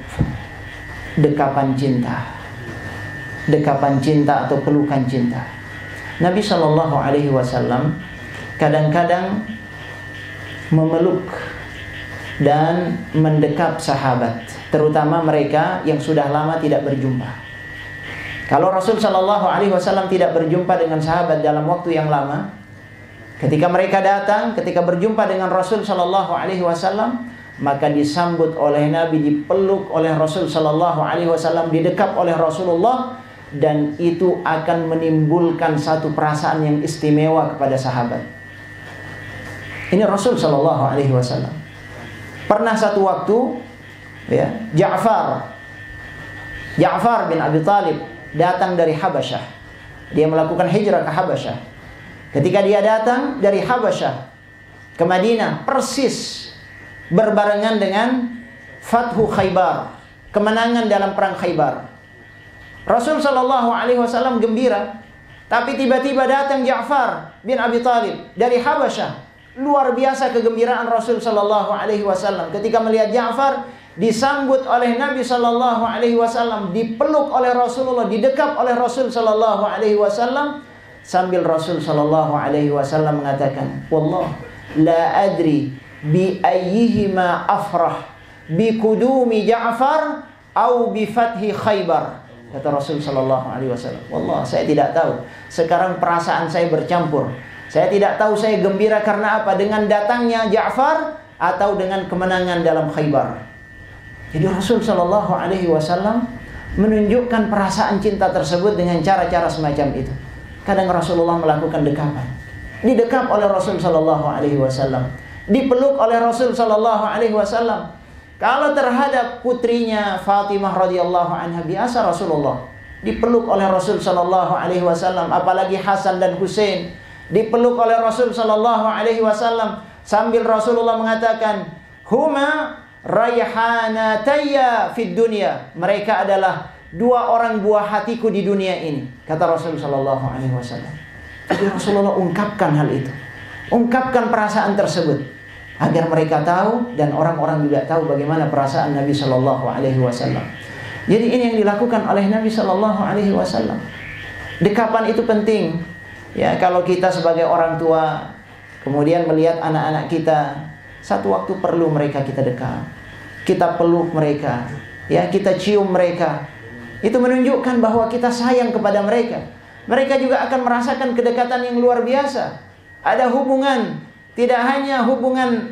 dekapan cinta. Dekapan cinta atau pelukan cinta. Nabi Shallallahu Alaihi Wasallam kadang-kadang memeluk dan mendekap sahabat, terutama mereka yang sudah lama tidak berjumpa. Kalau Rasul Shallallahu Alaihi Wasallam tidak berjumpa dengan sahabat dalam waktu yang lama, ketika mereka datang, ketika berjumpa dengan Rasul Shallallahu Alaihi Wasallam, maka disambut oleh Nabi, dipeluk oleh Rasul Shallallahu Alaihi Wasallam, didekap oleh Rasulullah. Dan itu akan menimbulkan satu perasaan yang istimewa kepada sahabat. Ini Rasul Shallallahu Alaihi Wasallam. Pernah satu waktu, ya, Ja'far bin Abi Talib datang dari Habasyah. Dia melakukan hijrah ke Habasyah. Ketika dia datang dari Habasyah ke Madinah, persis berbarengan dengan Fathu Khaybar, kemenangan dalam perang Khaybar. Rasul Shallallahu Alaihi Wasallam gembira, tapi tiba-tiba datang Ja'far bin Abi Talib dari Habasyah. Luar biasa kegembiraan Rasul Shallallahu Alaihi Wasallam ketika melihat Ja'far disambut oleh Nabi Shallallahu Alaihi Wasallam, dipeluk oleh Rasulullah, didekap oleh Rasul Shallallahu Alaihi Wasallam, sambil Rasul Shallallahu Alaihi Wasallam mengatakan, wallah la adri bi ayyihima afrah, bi kudumi Ja'far au bi fathi Khaybar. Kata Rasul Sallallahu Alaihi Wasallam, wallah saya tidak tahu. Sekarang perasaan saya bercampur. Saya tidak tahu saya gembira karena apa, dengan datangnya Ja'far atau dengan kemenangan dalam Khaybar. Jadi Rasul Sallallahu Alaihi Wasallam menunjukkan perasaan cinta tersebut dengan cara-cara semacam itu. Kadang Rasulullah melakukan dekapan, didekap oleh Rasul Sallallahu Alaihi Wasallam, dipeluk oleh Rasul Sallallahu Alaihi Wasallam. Kalau terhadap putrinya Fatimah radhiyallahu anha, biasa Rasulullah dipeluk oleh Rasul sallallahu alaihi wasallam, apalagi Hasan dan Husain. dipeluk oleh Rasul sallallahu alaihi wasallam sambil Rasulullah mengatakan, "Huma raihanatayya fid dunya." Mereka adalah dua orang buah hatiku di dunia ini, kata Rasul sallallahu alaihi wasallam. Jadi Rasulullah ungkapkan hal itu. Ungkapkan perasaan tersebut agar mereka tahu dan orang-orang juga tahu bagaimana perasaan Nabi sallallahu alaihi wasallam. Jadi ini yang dilakukan oleh Nabi sallallahu alaihi wasallam. Dekapan itu penting. Ya, kalau kita sebagai orang tua kemudian melihat anak-anak kita, satu waktu perlu mereka kita dekat. Kita peluk mereka, ya, kita cium mereka. Itu menunjukkan bahwa kita sayang kepada mereka. Mereka juga akan merasakan kedekatan yang luar biasa. Ada hubungan, tidak hanya hubungan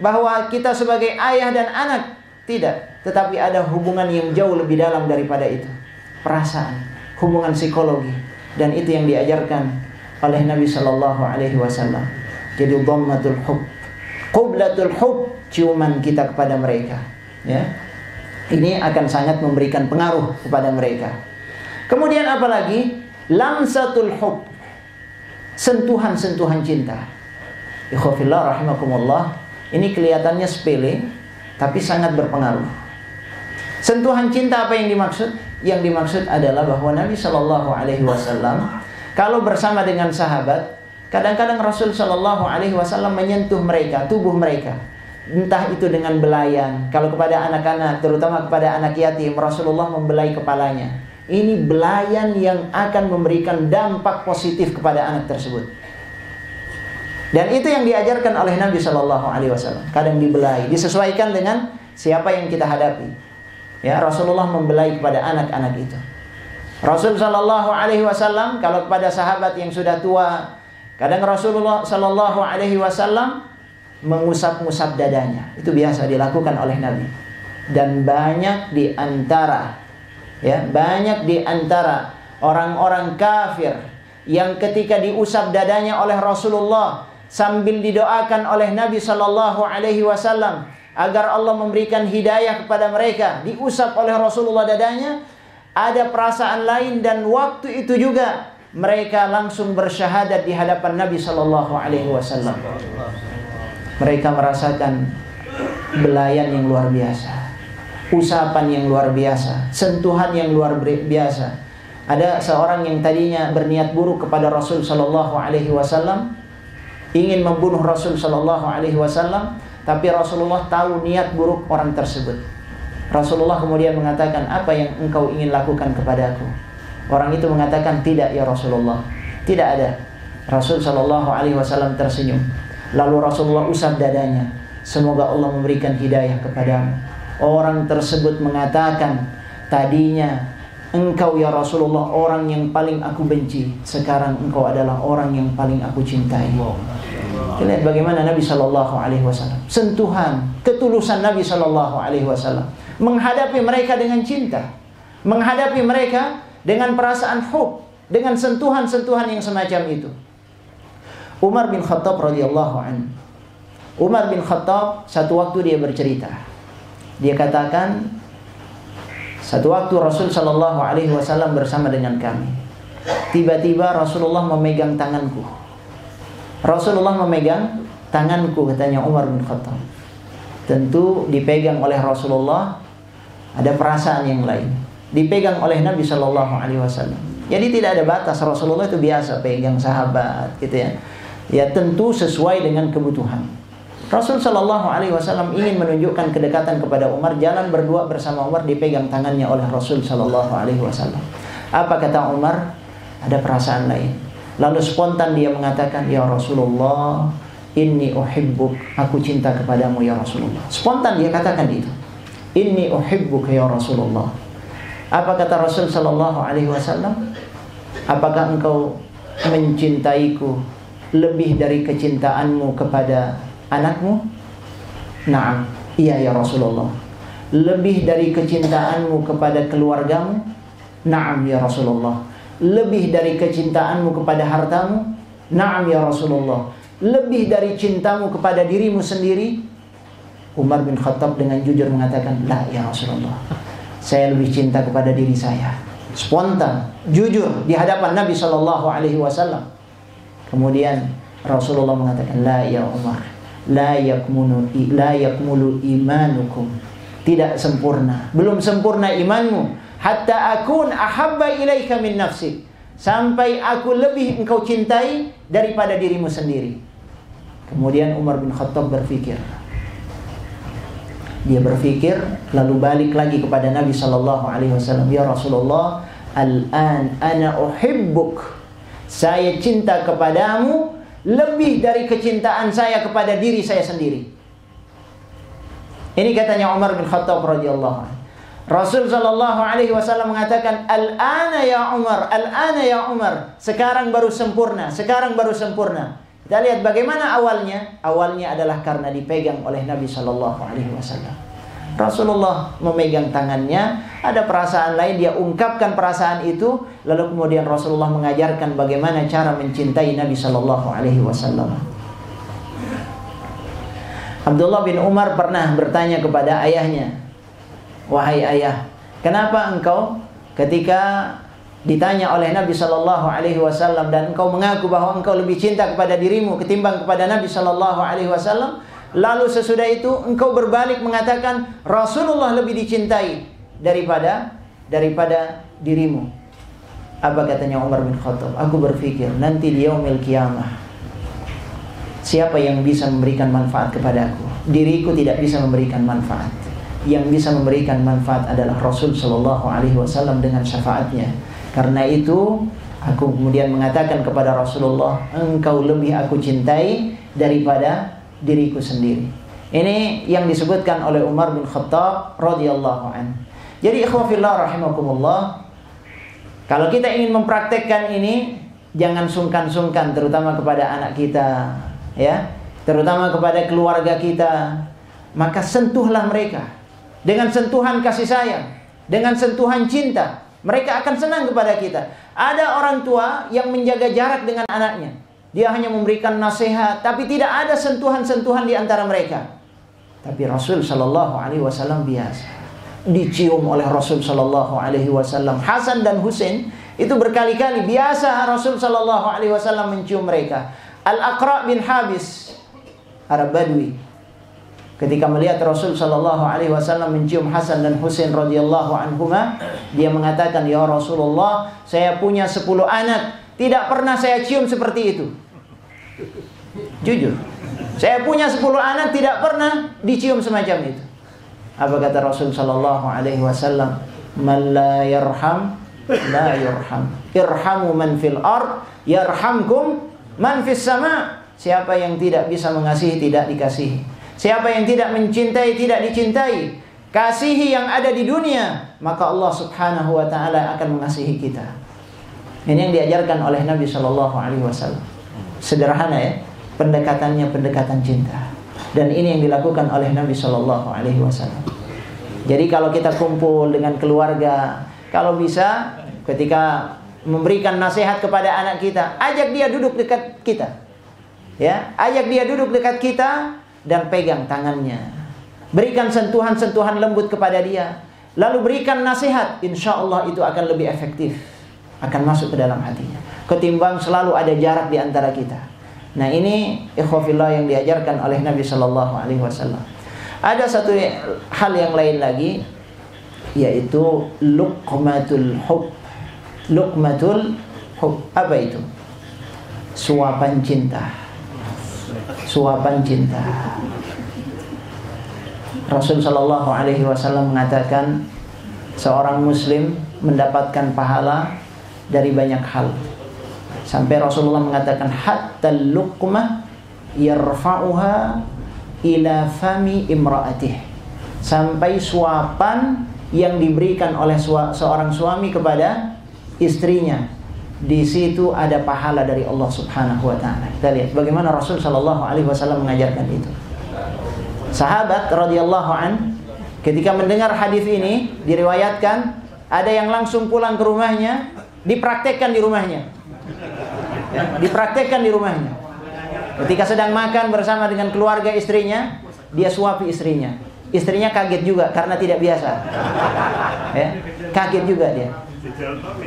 bahwa kita sebagai ayah dan anak, tidak, tetapi ada hubungan yang jauh lebih dalam daripada itu. Perasaan, hubungan psikologi, dan itu yang diajarkan oleh Nabi sallallahu alaihi wasallam. Jadi dhammatul hub, qublatul hub, ciuman kita kepada mereka, ya. Ini akan sangat memberikan pengaruh kepada mereka. Kemudian apalagi? Lamsatul hub, sentuhan-sentuhan cinta. Ikhwafillah rahimakumullah. Ini kelihatannya sepele, tapi sangat berpengaruh. Sentuhan cinta apa yang dimaksud? Yang dimaksud adalah bahwa Nabi sallallahu alaihi wasallam kalau bersama dengan sahabat, kadang-kadang Rasul sallallahu alaihi wasallam menyentuh mereka, tubuh mereka. Entah itu dengan belayan. Kalau kepada anak-anak, terutama kepada anak yatim, Rasulullah membelai kepalanya. Ini belayan yang akan memberikan dampak positif kepada anak tersebut. Dan itu yang diajarkan oleh Nabi sallallahu alaihi wasallam. Kadang dibelai, disesuaikan dengan siapa yang kita hadapi. Ya, Rasulullah membelai kepada anak-anak itu. Rasul sallallahu alaihi wasallam kalau kepada sahabat yang sudah tua, kadang Rasulullah sallallahu alaihi wasallam mengusap-ngusap dadanya. Itu biasa dilakukan oleh Nabi. Dan banyak di antara orang-orang kafir yang ketika diusap dadanya oleh Rasulullah sambil didoakan oleh Nabi sallallahu alaihi wasallam agar Allah memberikan hidayah kepada mereka, diusap oleh Rasulullah dadanya, ada perasaan lain dan waktu itu juga mereka langsung bersyahadat di hadapan Nabi sallallahu alaihi wasallam. Mereka merasakan belayan yang luar biasa, usapan yang luar biasa, sentuhan yang luar biasa. Ada seorang yang tadinya berniat buruk kepada Rasul sallallahu alaihi wasallam, ingin membunuh Rasul sallallahu alaihi wasallam, tapi Rasulullah tahu niat buruk orang tersebut. Rasulullah kemudian mengatakan, "Apa yang engkau ingin lakukan kepadaku?" Orang itu mengatakan, "Tidak ya Rasulullah, tidak ada." Rasul sallallahu alaihi wasallam tersenyum. Lalu Rasulullah usap dadanya, "Semoga Allah memberikan hidayah kepadamu." Orang tersebut mengatakan, "Tadinya engkau ya Rasulullah orang yang paling aku benci, sekarang engkau adalah orang yang paling aku cintai." Lihat bagaimana Nabi sallallahu alaihi wasallam, sentuhan, ketulusan Nabi sallallahu alaihi wasallam menghadapi mereka dengan cinta, menghadapi mereka dengan perasaan hub, dengan sentuhan-sentuhan yang semacam itu. Umar bin Khattab radhiyallahu anhu. Umar bin Khattab satu waktu dia bercerita. Dia katakan, satu waktu Rasul sallallahu alaihi wasallam bersama dengan kami. Tiba-tiba Rasulullah memegang tanganku. Rasulullah memegang tanganku, katanya Umar bin Khattab. Tentu dipegang oleh Rasulullah, ada perasaan yang lain. Dipegang oleh Nabi sallallahu alaihi wasallam. Jadi tidak ada batas, Rasulullah itu biasa pegang sahabat gitu ya. Ya tentu sesuai dengan kebutuhan. Rasul sallallahu alaihi wasallam ingin menunjukkan kedekatan kepada Umar, jalan berdua bersama Umar, dipegang tangannya oleh Rasul sallallahu alaihi wasallam. Apa kata Umar? Ada perasaan lain. Lalu spontan dia mengatakan, "Ya Rasulullah, inni uhibbuk." Aku cinta kepadamu ya Rasulullah. Spontan dia katakan itu. "Inni uhibbuk ya Rasulullah." Apa kata Rasul sallallahu alaihi wasallam? "Apakah engkau mencintaiku lebih dari kecintaanmu kepada anakmu?" "Na'am." "Iya ya Rasulullah." "Lebih dari kecintaanmu kepada keluargamu?" "Na'am ya Rasulullah." "Lebih dari kecintaanmu kepada hartamu?" "Na'am ya Rasulullah." "Lebih dari cintamu kepada dirimu sendiri?" Umar bin Khattab dengan jujur mengatakan, "La ya Rasulullah, saya lebih cinta kepada diri saya." Spontan, jujur di hadapan Nabi sallallahu alaihi wasallam. Kemudian Rasulullah mengatakan, la ya Umar, la yakmulu imanukum. Tidak sempurna, belum sempurna imanmu, hatta akun ahabba ilaika min nafsik, sampai aku lebih engkau cintai daripada dirimu sendiri. Kemudian Umar bin Khattab berpikir. Dia berpikir lalu balik lagi kepada Nabi sallallahu alaihi wasallam, ya Rasulullah, al-an ana uhibbuk. Saya cinta kepadamu lebih dari kecintaan saya kepada diri saya sendiri. Ini katanya Umar bin Khattab radhiyallahu anhu. Rasul sallallahu alaihi wasallam mengatakan, al-ana ya Umar, al-ana ya Umar. Sekarang baru sempurna, sekarang baru sempurna. Kita lihat bagaimana awalnya. Awalnya adalah karena dipegang oleh Nabi sallallahu alaihi wasallam. Rasulullah memegang tangannya, ada perasaan lain, dia ungkapkan perasaan itu, lalu kemudian Rasulullah mengajarkan bagaimana cara mencintai Nabi sallallahu alaihi wasallam. Abdullah bin Umar pernah bertanya kepada ayahnya, wahai ayah, kenapa engkau ketika ditanya oleh Nabi sallallahu alaihi wasallam dan engkau mengaku bahwa engkau lebih cinta kepada dirimu ketimbang kepada Nabi sallallahu alaihi wasallam, lalu sesudah itu engkau berbalik mengatakan Rasulullah lebih dicintai daripada dirimu? Apa katanya Umar bin Khattab? Aku berpikir nanti di yaumil qiyamah, siapa yang bisa memberikan manfaat kepadaku? Diriku tidak bisa memberikan manfaat. Yang bisa memberikan manfaat adalah Rasul sallallahu alaihi wasallam dengan syafaatnya. Karena itu aku kemudian mengatakan kepada Rasulullah, engkau lebih aku cintai daripada diriku sendiri. Ini yang disebutkan oleh Umar bin Khattab radhiyallahu anhu. Jadi ikhwafillah rahimakumullah, kalau kita ingin mempraktekkan ini, jangan sungkan-sungkan, terutama kepada anak kita, ya, terutama kepada keluarga kita. Maka sentuhlah mereka dengan sentuhan kasih sayang, dengan sentuhan cinta. Mereka akan senang kepada kita. Ada orang tua yang menjaga jarak dengan anaknya. Dia hanya memberikan nasihat, tapi tidak ada sentuhan-sentuhan di antara mereka. Tapi Rasul sallallahu alaihi wasallam biasa dicium oleh Rasul sallallahu alaihi wasallam. Hasan dan Husain itu berkali-kali biasa Rasul sallallahu alaihi wasallam mencium mereka. Al-Aqra bin Habis, Arab Badui, ketika melihat Rasul sallallahu alaihi wasallam mencium Hasan dan Husain radhiyallahu anhuma, dia mengatakan, ya Rasulullah, saya punya 10 anak, tidak pernah saya cium seperti itu. Jujur, saya punya 10 anak, tidak pernah dicium semacam itu. Apa kata Rasul sallallahu alaihi wasallam? Man la yarham la yurham. Irhamu man fil ard yarhamkum man fis sama. Siapa yang tidak bisa mengasihi tidak dikasihi. Siapa yang tidak mencintai tidak dicintai. Kasihi yang ada di dunia, maka Allah subhanahu wa ta'ala akan mengasihi kita. Ini yang diajarkan oleh Nabi sallallahu alaihi wasallam. Sederhana ya, pendekatannya pendekatan cinta. Dan ini yang dilakukan oleh Nabi sallallahu alaihi wasallam. Jadi kalau kita kumpul dengan keluarga, kalau bisa ketika memberikan nasihat kepada anak kita, ajak dia duduk dekat kita. Ya, ajak dia duduk dekat kita dan pegang tangannya. Berikan sentuhan-sentuhan lembut kepada dia. Lalu berikan nasihat, insya Allah itu akan lebih efektif, akan masuk ke dalam hatinya, ketimbang selalu ada jarak di antara kita. Nah, ini ikhwafillah yang diajarkan oleh Nabi sallallahu alaihi wasallam. Ada satu hal yang lain lagi, yaitu luqmatul hub. Luqmatul hub, apa itu? Suapan cinta. Suapan cinta. Rasul sallallahu alaihi wasallam mengatakan seorang muslim mendapatkan pahala dari banyak hal. Sampai Rasulullah mengatakan hatta luqmah yarfa'uha ila fami imra'atih. Sampai suapan yang diberikan oleh seorang suami kepada istrinya, di situ ada pahala dari Allah subhanahu wa ta'ala. Kita lihat bagaimana Rasul sallallahu alaihi wasallam mengajarkan itu. Sahabat radhiyallahu an ketika mendengar hadis ini, diriwayatkan ada yang langsung pulang ke rumahnya, dipraktekkan di rumahnya. Dipraktekkan di rumahnya. Ketika sedang makan bersama dengan keluarga istrinya, dia suapi istrinya. Istrinya kaget juga karena tidak biasa. Ya, kaget juga dia.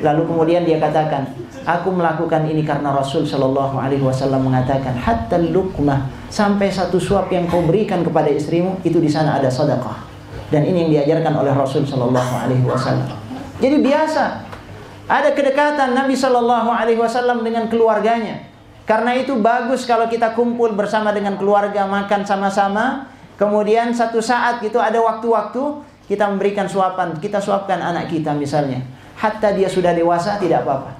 Lalu kemudian dia katakan, aku melakukan ini karena Rasul Shallallahu Alaihi Wasallam mengatakan, hatta luqmah, sampai satu suap yang kau berikan kepada istrimu itu di sana ada sedekah. Dan ini yang diajarkan oleh Rasul Shallallahu Alaihi Wasallam. Jadi biasa ada kedekatan Nabi Shallallahu Alaihi Wasallam dengan keluarganya. Karena itu bagus kalau kita kumpul bersama dengan keluarga, makan sama-sama. Kemudian satu saat itu ada waktu-waktu kita memberikan suapan, kita suapkan anak kita misalnya. Hatta dia sudah dewasa tidak apa-apa.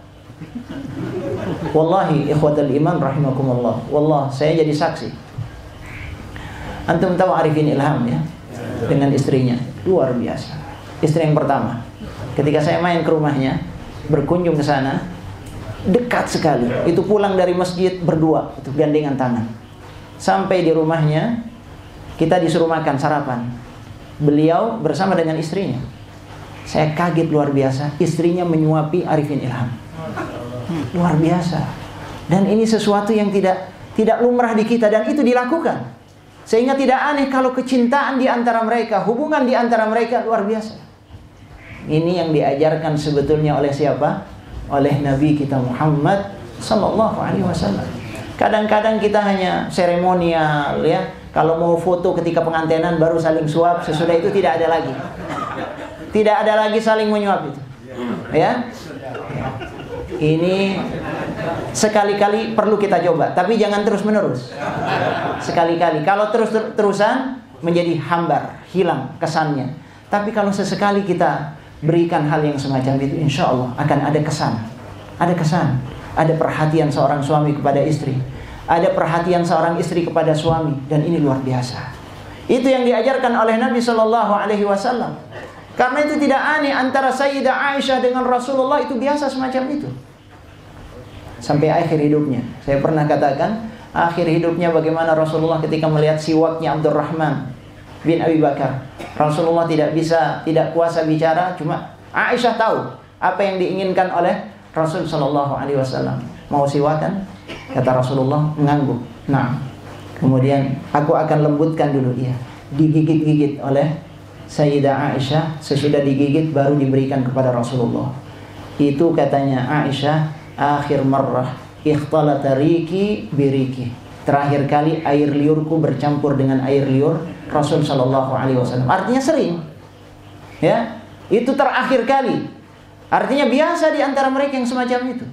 Wallahi ikhwatul iman rahimakumullah. Wallah, saya jadi saksi. Antum tahu Arifin Ilham ya? Dengan istrinya, luar biasa. Istri yang pertama. Ketika saya main ke rumahnya, berkunjung ke sana, dekat sekali. Itu pulang dari masjid berdua, itu gandengan tangan. Sampai di rumahnya, kita disuruh makan sarapan. Beliau bersama dengan istrinya. Saya kaget luar biasa, istrinya menyuapi Arifin Ilham. Luar biasa. Dan ini sesuatu yang tidak lumrah di kita, dan itu dilakukan. Sehingga tidak aneh kalau kecintaan di antara mereka, hubungan di antara mereka luar biasa. Ini yang diajarkan sebetulnya oleh siapa? Oleh Nabi kita Muhammad sallallahu alaihi wasallam. Kadang-kadang kita hanya seremonial ya. Kalau mau foto ketika pengantenan baru saling suap, sesudah itu tidak ada lagi. Tidak ada lagi saling menyuap itu. Ya. Ini sekali-kali perlu kita coba, tapi jangan terus-menerus. Sekali-kali. Kalau terus-terusan menjadi hambar, hilang kesannya. Tapi kalau sesekali kita berikan hal yang semacam itu, insya Allah akan ada kesan. Ada kesan. Ada perhatian seorang suami kepada istri. Ada perhatian seorang istri kepada suami. Dan ini luar biasa. Itu yang diajarkan oleh Nabi Sallallahu Alaihi Wasallam. Karena itu tidak aneh antara Sayyidah Aisyah dengan Rasulullah, itu biasa semacam itu. Sampai akhir hidupnya. Saya pernah katakan, akhir hidupnya bagaimana Rasulullah ketika melihat siwaknya Abdurrahman bin Abi Bakar. Rasulullah tidak kuasa bicara, cuma Aisyah tahu apa yang diinginkan oleh Rasul Sallallahu Alaihi Wasallam. Mau siwakan? Kata Rasulullah, mengangguk. Nah, kemudian aku akan lembutkan dulu. Iya, digigit-gigit oleh Sayyidah Aisyah. Sesudah digigit baru diberikan kepada Rasulullah. Itu katanya Aisyah, akhir marrah ikhtalata riki biriki. Terakhir kali air liurku bercampur dengan air liur Rasul Sallallahu Alaihi Wasallam. Artinya sering, ya, itu terakhir kali. Artinya biasa di antara mereka yang semacam itu.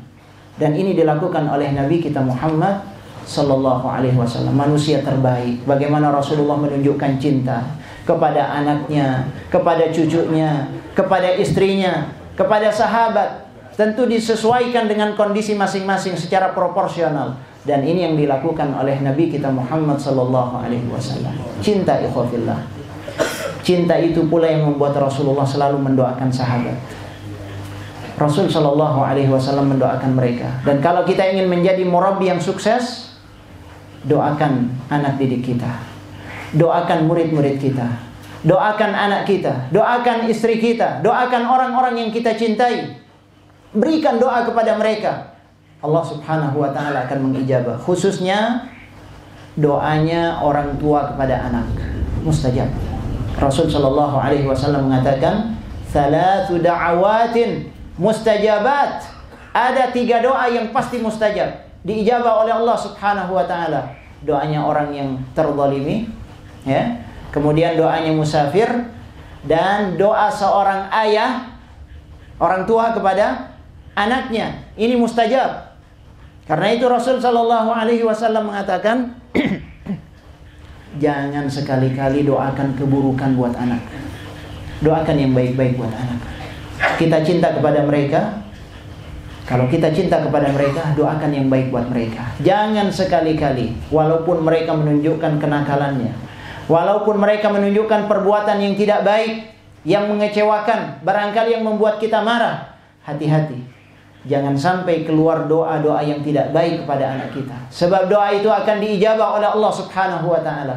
Dan ini dilakukan oleh Nabi kita Muhammad Sallallahu Alaihi Wasallam, manusia terbaik. Bagaimana Rasulullah menunjukkan cinta kepada anaknya, kepada cucunya, kepada istrinya, kepada sahabat. Tentu disesuaikan dengan kondisi masing-masing secara proporsional. Dan ini yang dilakukan oleh Nabi kita Muhammad Sallallahu Alaihi Wasallam. Cinta ikhwafillah. Cinta itu pula yang membuat Rasulullah selalu mendoakan sahabat. Rasul Sallallahu Alaihi Wasallam mendoakan mereka. Dan kalau kita ingin menjadi murabbi yang sukses, doakan anak didik kita, doakan murid-murid kita, doakan anak kita, doakan istri kita, doakan orang-orang yang kita cintai. Berikan doa kepada mereka. Allah Subhanahu wa ta'ala akan mengijabah. Khususnya doanya orang tua kepada anak, mustajab. Rasul Sallallahu Alaihi Wasallam mengatakan, "Thalathu da'awatin mustajabat." Ada 3 doa yang pasti mustajab, diijabah oleh Allah Subhanahu wa ta'ala. Doanya orang yang terzalimi, ya. Kemudian doanya musafir, dan doa seorang ayah, orang tua kepada anaknya. Ini mustajab. Karena itu Rasul Sallallahu Alaihi Wasallam mengatakan, jangan sekali-kali doakan keburukan buat anak. Doakan yang baik-baik buat anak. Kita cinta kepada mereka. Kalau kita cinta kepada mereka, doakan yang baik buat mereka. Jangan sekali-kali, walaupun mereka menunjukkan kenakalannya, walaupun mereka menunjukkan perbuatan yang tidak baik, yang mengecewakan, barangkali yang membuat kita marah, hati-hati. Jangan sampai keluar doa-doa yang tidak baik kepada anak kita. Sebab doa itu akan diijabah oleh Allah Subhanahu wa ta'ala.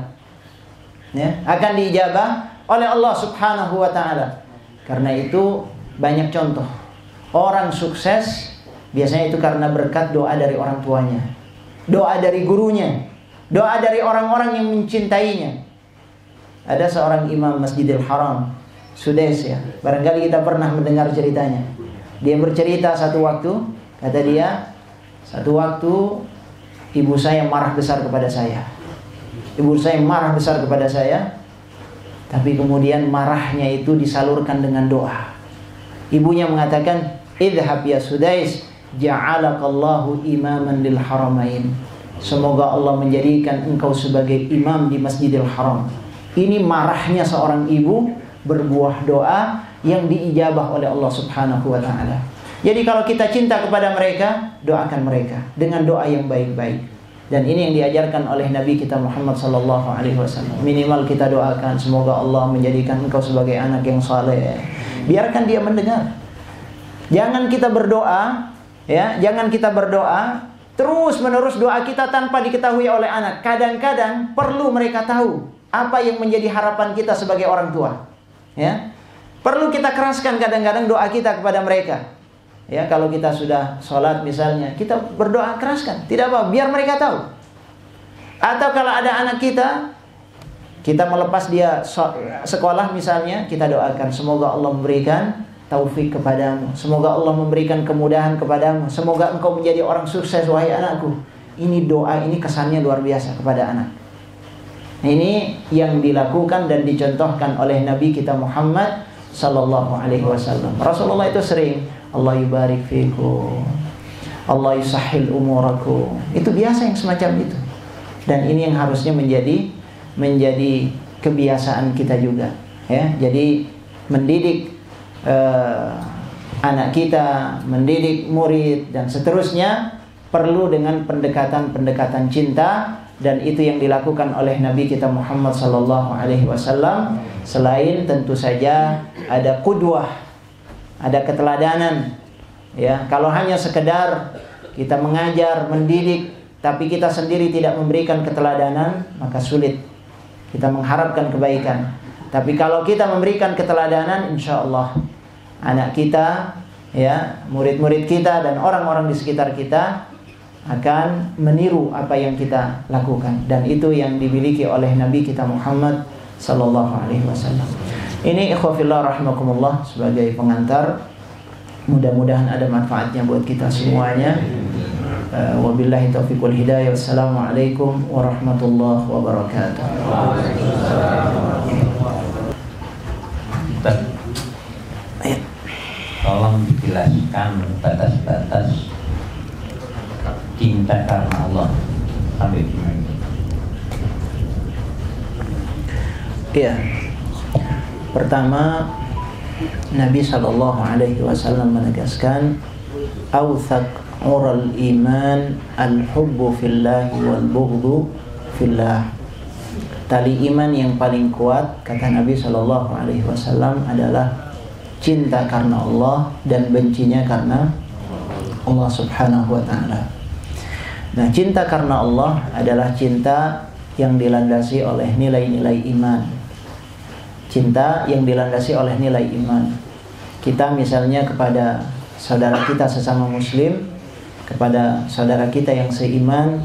Ya, akan diijabah oleh Allah Subhanahu wa ta'ala. Karena itu banyak contoh. Orang sukses biasanya itu karena berkat doa dari orang tuanya, doa dari gurunya, doa dari orang-orang yang mencintainya. Ada seorang imam Masjidil Haram, Sudais ya. Barangkali kita pernah mendengar ceritanya. Dia bercerita satu waktu, kata dia, satu waktu ibu saya marah besar kepada saya. Ibu saya marah besar kepada saya, tapi kemudian marahnya itu disalurkan dengan doa. Ibunya mengatakan, idhab ya Sudais, ja'alakallahu imaman lil haramain. Semoga Allah menjadikan engkau sebagai imam di Masjidil Haram. Ini marahnya seorang ibu berbuah doa yang diijabah oleh Allah Subhanahu wa ta'ala. Jadi kalau kita cinta kepada mereka, doakan mereka dengan doa yang baik-baik. Dan ini yang diajarkan oleh Nabi kita Muhammad sallallahu alaihi wasallam. Minimal kita doakan semoga Allah menjadikan engkau sebagai anak yang saleh. Biarkan dia mendengar. Jangan kita berdoa, ya, jangan kita berdoa terus menerus doa kita tanpa diketahui oleh anak. Kadang-kadang perlu mereka tahu apa yang menjadi harapan kita sebagai orang tua. Ya. Perlu kita keraskan kadang-kadang doa kita kepada mereka. Ya, kalau kita sudah sholat misalnya, kita berdoa keraskan, tidak apa, biar mereka tahu. Atau kalau ada anak kita melepas dia sekolah misalnya, kita doakan semoga Allah memberikan taufik kepadamu, semoga Allah memberikan kemudahan kepadamu, semoga engkau menjadi orang sukses wahai anakku. Ini doa, ini kesannya luar biasa kepada anak. Ini yang dilakukan dan dicontohkan oleh Nabi kita Muhammad sallallahu alaihi wasallam. Rasulullah itu sering, Allah yubarik fikum, Allah yusahhil umurakum. Itu biasa yang semacam itu. Dan ini yang harusnya menjadi kebiasaan kita juga, ya. Jadi mendidik anak kita, mendidik murid dan seterusnya perlu dengan pendekatan cinta, dan itu yang dilakukan oleh Nabi kita Muhammad sallallahu alaihi wasallam. Selain tentu saja ada qudwah, ada keteladanan. Ya, kalau hanya sekedar kita mengajar, mendidik, tapi kita sendiri tidak memberikan keteladanan, maka sulit kita mengharapkan kebaikan. Tapi kalau kita memberikan keteladanan, insya Allah anak kita, ya, murid-murid kita dan orang-orang di sekitar kita akan meniru apa yang kita lakukan, dan itu yang dimiliki oleh Nabi kita Muhammad sallallahu alaihi wasallam. Ini ikhwafillah rahimakumullah sebagai pengantar. Mudah-mudahan ada manfaatnya buat kita semuanya. Wabillahi taufiq wal hidayah. Wassalamualaikum warahmatullahi wabarakatuh. Tolong dijelaskan batas-batas cinta karena Allah sampai di mana? Iya. Pertama, Nabi sallallahu alaihi wasallam menegaskan, "Awthaq ural iman al-hubbu fillah wal bughdu fillah." Tali iman yang paling kuat, kata Nabi sallallahu alaihi wasallam, adalah cinta karena Allah dan bencinya karena Allah Subhanahu wa taala. Nah, cinta karena Allah adalah cinta yang dilandasi oleh nilai-nilai iman. Cinta yang dilandasi oleh nilai iman. Kita misalnya kepada saudara kita sesama muslim, kepada saudara kita yang seiman,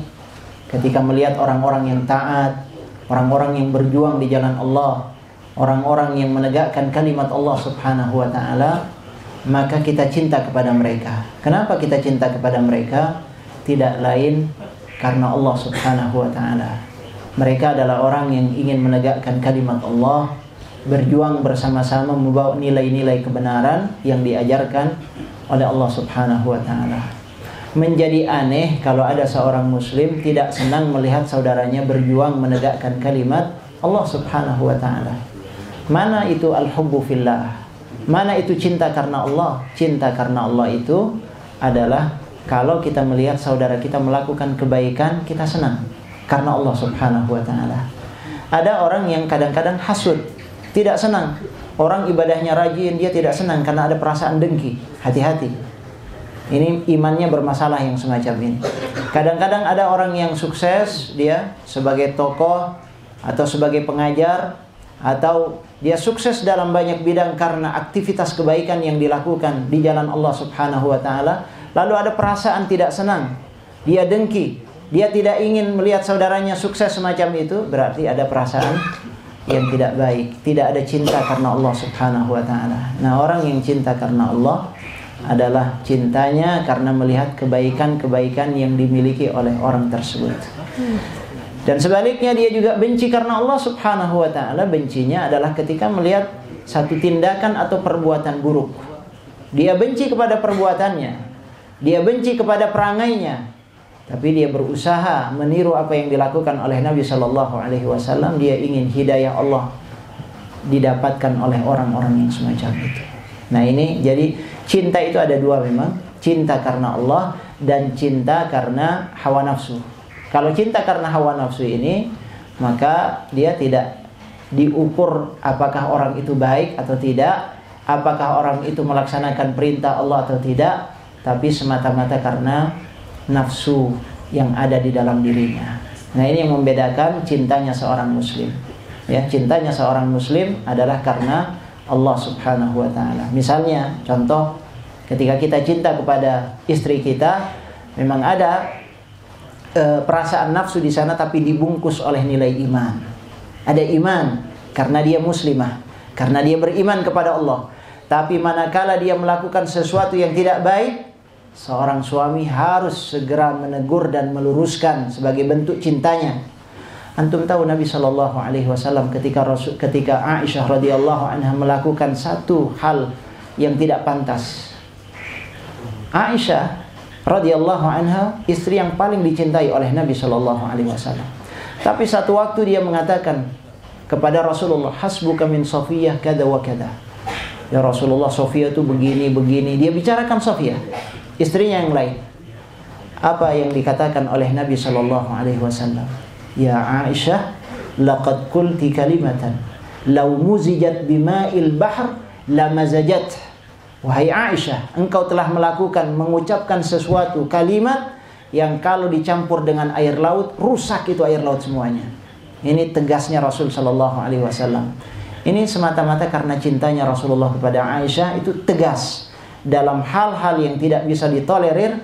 ketika melihat orang-orang yang taat, orang-orang yang berjuang di jalan Allah, orang-orang yang menegakkan kalimat Allah Subhanahu wa taala, maka kita cinta kepada mereka. Kenapa kita cinta kepada mereka? Tidak lain karena Allah Subhanahu wa ta'ala. Mereka adalah orang yang ingin menegakkan kalimat Allah, berjuang bersama-sama membawa nilai-nilai kebenaran yang diajarkan oleh Allah Subhanahu wa ta'ala. Menjadi aneh kalau ada seorang muslim tidak senang melihat saudaranya berjuang menegakkan kalimat Allah Subhanahu wa ta'ala. Mana itu al-hubbu fillah? Mana itu cinta karena Allah? Cinta karena Allah itu adalah kalau kita melihat saudara kita melakukan kebaikan, kita senang karena Allah Subhanahu wa ta'ala. Ada orang yang kadang-kadang hasud, tidak senang. Orang ibadahnya rajin, dia tidak senang karena ada perasaan dengki. Hati-hati. Ini imannya bermasalah yang semacam ini. Kadang-kadang ada orang yang sukses, dia sebagai tokoh atau sebagai pengajar, atau dia sukses dalam banyak bidang karena aktivitas kebaikan yang dilakukan di jalan Allah Subhanahu wa ta'ala. Lalu ada perasaan tidak senang, dia dengki, dia tidak ingin melihat saudaranya sukses semacam itu, berarti ada perasaan yang tidak baik. Tidak ada cinta karena Allah Subhanahu wa ta'ala. Nah, orang yang cinta karena Allah adalah cintanya karena melihat kebaikan-kebaikan yang dimiliki oleh orang tersebut. Dan sebaliknya dia juga benci karena Allah Subhanahu wa ta'ala. Bencinya adalah ketika melihat satu tindakan atau perbuatan buruk. Dia benci kepada perbuatannya, dia benci kepada perangainya, tapi dia berusaha meniru apa yang dilakukan oleh Nabi Shallallahu Alaihi Wasallam. Dia ingin hidayah Allah didapatkan oleh orang-orang yang semacam itu. Nah ini jadi cinta itu ada dua memang. Cinta karena Allah dan cinta karena hawa nafsu. Kalau cinta karena hawa nafsu ini, maka dia tidak diukur apakah orang itu baik atau tidak, apakah orang itu melaksanakan perintah Allah atau tidak, tapi semata-mata karena nafsu yang ada di dalam dirinya. Nah ini yang membedakan cintanya seorang muslim. Ya, cintanya seorang muslim adalah karena Allah Subhanahu wa ta'ala. Misalnya, contoh ketika kita cinta kepada istri kita, memang ada perasaan nafsu di sana, tapi dibungkus oleh nilai iman. Ada iman karena dia muslimah, karena dia beriman kepada Allah. Tapi manakala dia melakukan sesuatu yang tidak baik, seorang suami harus segera menegur dan meluruskan sebagai bentuk cintanya. Antum tahu Nabi Shallallahu Alaihi Wasallam ketika Aisyah radhiyallahu anha melakukan satu hal yang tidak pantas. Aisyah radhiyallahu anha istri yang paling dicintai oleh Nabi Shallallahu Alaihi Wasallam. Tapi satu waktu dia mengatakan kepada Rasulullah, hasbuka min Safiyah kada wa kada. Ya Rasulullah, Safiyah itu begini. Dia bicarakan Safiyah, istrinya yang lain. Apa yang dikatakan oleh Nabi Shallallahu Alaihi Wasallam? Ya Aisyah, laqad qulti kalimatan law muzijat bima'il bahr lamazajat. Wahai Aisyah, engkau telah mengucapkan sesuatu kalimat yang kalau dicampur dengan air laut, rusak itu air laut semuanya. Ini tegasnya Rasul Shallallahu Alaihi Wasallam. Ini semata-mata karena cintanya Rasulullah kepada Aisyah, itu tegas. Dalam hal-hal yang tidak bisa ditolerir,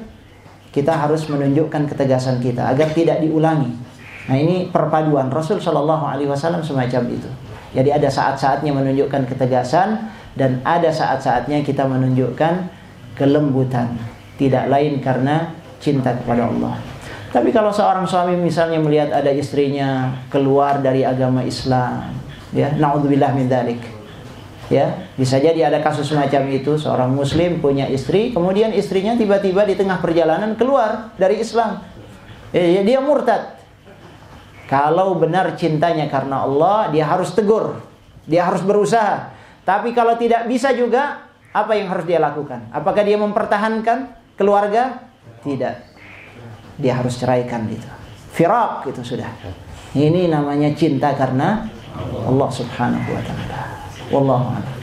kita harus menunjukkan ketegasan kita agar tidak diulangi. Nah ini perpaduan Rasul Shallallahu Alaihi Wasallam semacam itu. Jadi ada saat-saatnya menunjukkan ketegasan dan ada saat-saatnya kita menunjukkan kelembutan. Tidak lain karena cinta kepada Allah. Tapi kalau seorang suami misalnya melihat ada istrinya keluar dari agama Islam, ya, na'udzubillah min dzalik. Ya, bisa jadi ada kasus semacam itu, seorang muslim punya istri, kemudian istrinya tiba-tiba di tengah perjalanan keluar dari Islam. Ya, dia murtad. Kalau benar cintanya karena Allah, dia harus tegur, dia harus berusaha. Tapi kalau tidak bisa juga, apa yang harus dia lakukan? Apakah dia mempertahankan keluarga? Tidak. Dia harus ceraikan itu. Firaq itu sudah. Ini namanya cinta karena Allah Subhanahu wa ta'ala. Wallahu a'lam.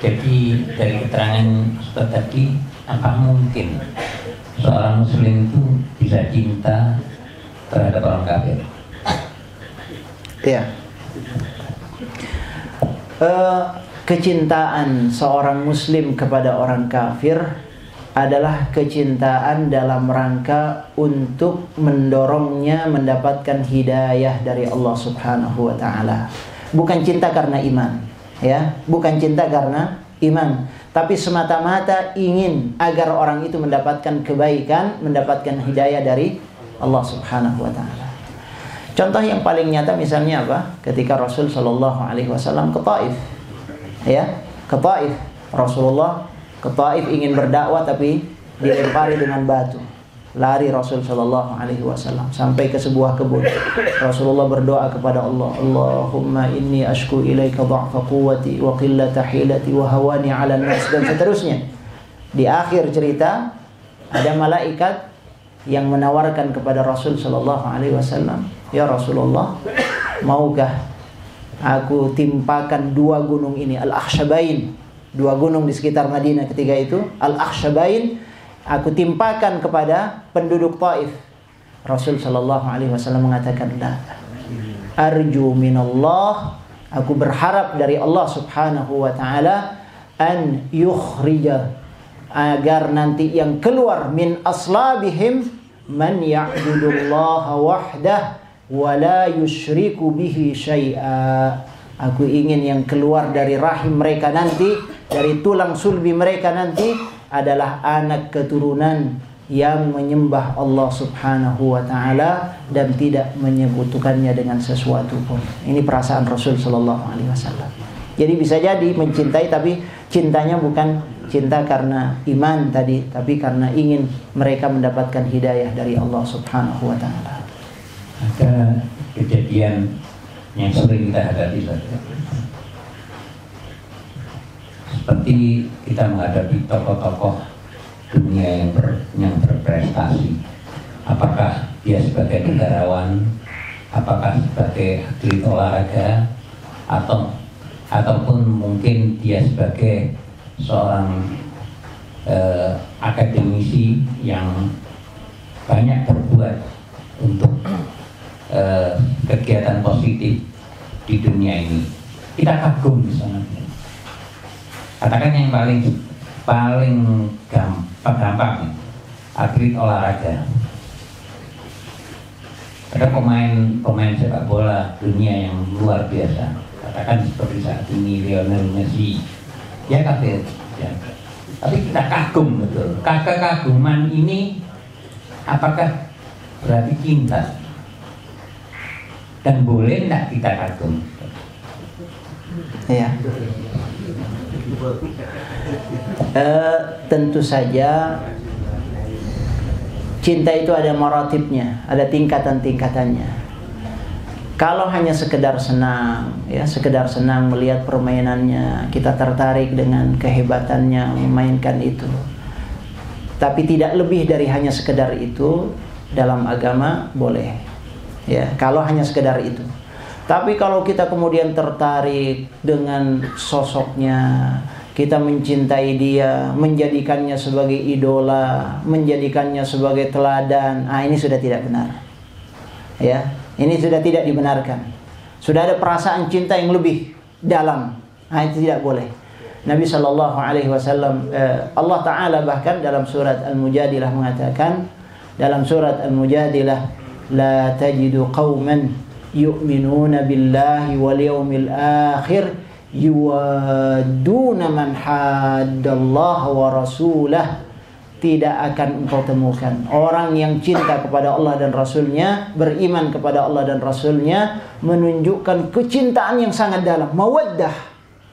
Jadi dari keterangan Ustaz tadi, apa mungkin seorang muslim itu bisa cinta terhadap orang kafir? Ya. Kecintaan seorang muslim kepada orang kafir adalah kecintaan dalam rangka untuk mendorongnya mendapatkan hidayah dari Allah Subhanahu wa ta'ala. Bukan cinta karena iman, ya, bukan cinta karena iman, tapi semata-mata ingin agar orang itu mendapatkan kebaikan, mendapatkan hidayah dari Allah Subhanahu wa ta'ala. Contoh yang paling nyata misalnya apa? Ketika Rasul sallallahu alaihi wasallam ke Taif. Ya, ke Taif. Rasulullah ke Taif ingin berdakwah tapi dilempari dengan batu. Lari Rasul sallallahu alaihi wasallam sampai ke sebuah kebun. Rasulullah berdoa kepada Allah, Allahumma inni ashku ilaika dha'fa quwwati wa qillata hilati wa hawani 'ala an-nas, dan seterusnya. Di akhir cerita ada malaikat yang menawarkan kepada Rasul sallallahu alaihi wasallam, ya Rasulullah, maukah aku timpakan dua gunung ini, Al-Akhshabain, dua gunung di sekitar Madinah ketika itu, Al-Akhshabain, aku timpakan kepada penduduk Taif. Rasul sallallahu alaihi wasallam mengatakan, la, arju minallah, aku berharap dari Allah Subhanahu wa ta'ala, an yukhrija, agar nanti yang keluar min aslabihim man ya'budullaha wahdah wa la yusyriku bihi syai'a, Aku ingin yang keluar dari rahim mereka nanti, dari tulang sulbi mereka nanti adalah anak keturunan yang menyembah Allah Subhanahu wa taala dan tidak menyekutukannya dengan sesuatu pun. Ini perasaan Rasul sallallahu alaihi wasallam. Jadi bisa jadi mencintai, tapi cintanya bukan cinta karena iman tadi, tapi karena ingin mereka mendapatkan hidayah dari Allah Subhanahu wa taala. Ada kejadian yang sering kita hadapi seperti kita menghadapi tokoh-tokoh dunia yang berprestasi. Apakah dia sebagai negarawan, apakah sebagai atlet olahraga, ataupun mungkin dia sebagai seorang akademisi yang banyak berbuat untuk kegiatan positif di dunia ini. Kita kagum misalnya. Katakan yang paling gampang atlet olahraga. Ada pemain sepak bola dunia yang luar biasa. Katakan seperti saat ini Lionel Messi. Ya kafir. Ya. Tapi kita kagum betul. Kekaguman ini apakah berarti cinta? Dan boleh tidak kita kagum? Ya. Tentu saja cinta itu ada maratibnya, ada tingkatan-tingkatannya. Kalau hanya sekedar senang, ya sekedar senang melihat permainannya, kita tertarik dengan kehebatannya memainkan itu, tapi tidak lebih dari hanya sekedar itu, dalam agama boleh. Ya, kalau hanya sekedar itu. Tapi kalau kita kemudian tertarik dengan sosoknya, kita mencintai dia, menjadikannya sebagai idola, menjadikannya sebagai teladan, ini sudah tidak benar. Ya, ini sudah tidak dibenarkan. Sudah ada perasaan cinta yang lebih dalam. Itu tidak boleh. Nabi sallallahu alaihi wasallam, Allah taala bahkan dalam surat Al-Mujadilah mengatakan, dalam surat Al-Mujadilah, la tajidu qauman yu'minuna billahi wal yawmil akhir yuwaduna man haddallaha wa rasulah. Tidak akan engkau temukan orang yang cinta kepada Allah dan Rasulnya, beriman kepada Allah dan Rasulnya, menunjukkan kecintaan yang sangat dalam, mawaddah,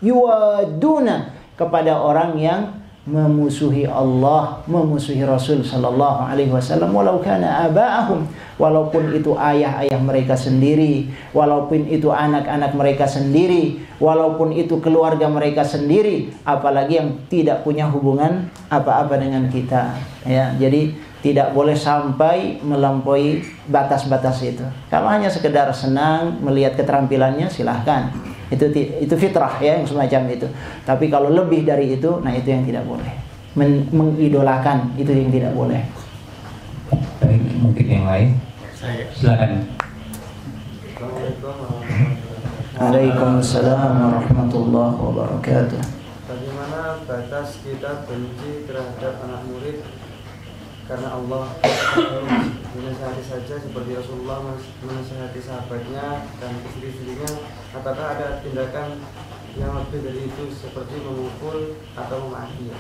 yuwaduna, kepada orang yang memusuhi Allah, memusuhi Rasul sallallahu alaihi wasallam, walau kana aba'ahum, walaupun itu ayah-ayah mereka sendiri, walaupun itu anak-anak mereka sendiri, walaupun itu keluarga mereka sendiri, apalagi yang tidak punya hubungan apa-apa dengan kita. Ya, jadi tidak boleh sampai melampaui batas-batas itu. Kalau hanya sekedar senang melihat keterampilannya, silahkan. Itu fitrah ya, yang semacam itu. Tapi kalau lebih dari itu, nah itu yang tidak boleh. Mengidolakan itu yang tidak boleh. Baik, mungkin yang lain. Silakan. Waalaikumsalam warahmatullahi wabarakatuh. Bagaimana batas kita benci terhadap anak murid karena Allah menasihati saja seperti Rasulullah menasihati sahabatnya dan istri-istrinya? Apakah ada tindakan yang lebih dari itu seperti memukul atau memaki?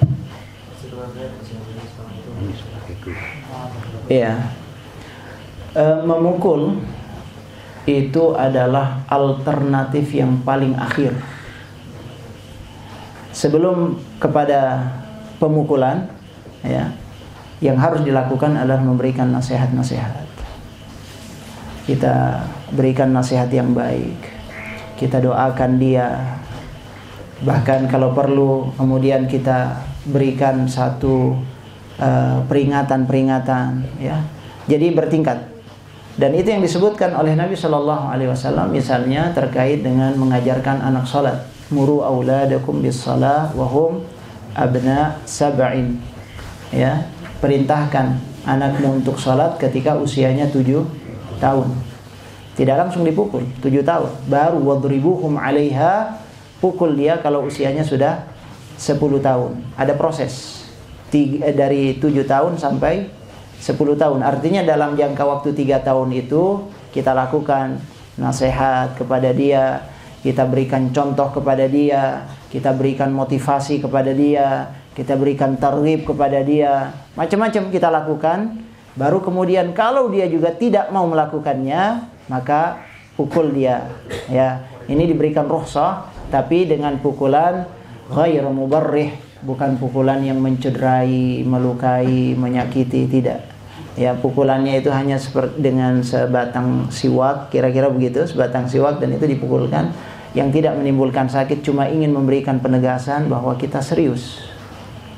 Iya. Memukul itu adalah alternatif yang paling akhir. Sebelum kepada pemukulan, ya, yang harus dilakukan adalah memberikan nasihat-nasihat. Kita berikan nasihat yang baik, kita doakan dia, bahkan kalau perlu kemudian kita berikan satu peringatan-peringatan, ya. Jadi bertingkat. Dan itu yang disebutkan oleh Nabi Shallallahu Alaihi Wasallam, misalnya terkait dengan mengajarkan anak salat. Muru auladakum bis salah wahum abna sab'in. Ya, perintahkan anakmu untuk salat ketika usianya 7 tahun. Tidak langsung dipukul, 7 tahun. Baru wadribuhum 'alaiha, pukul dia kalau usianya sudah 10 tahun. Ada proses dari 7 tahun sampai 10 tahun. Artinya dalam jangka waktu 3 tahun itu kita lakukan nasihat kepada dia, kita berikan contoh kepada dia, kita berikan motivasi kepada dia, kita berikan targhib kepada dia, macam-macam kita lakukan. Baru kemudian kalau dia juga tidak mau melakukannya, maka pukul dia. Ya, ini diberikan rukhsah, tapi dengan pukulan ghairu mubarrih, bukan pukulan yang mencederai, melukai, menyakiti, tidak. Ya, pukulannya itu hanya seperti dengan sebatang siwak, kira-kira begitu, sebatang siwak, dan itu dipukulkan yang tidak menimbulkan sakit, cuma ingin memberikan penegasan bahwa kita serius,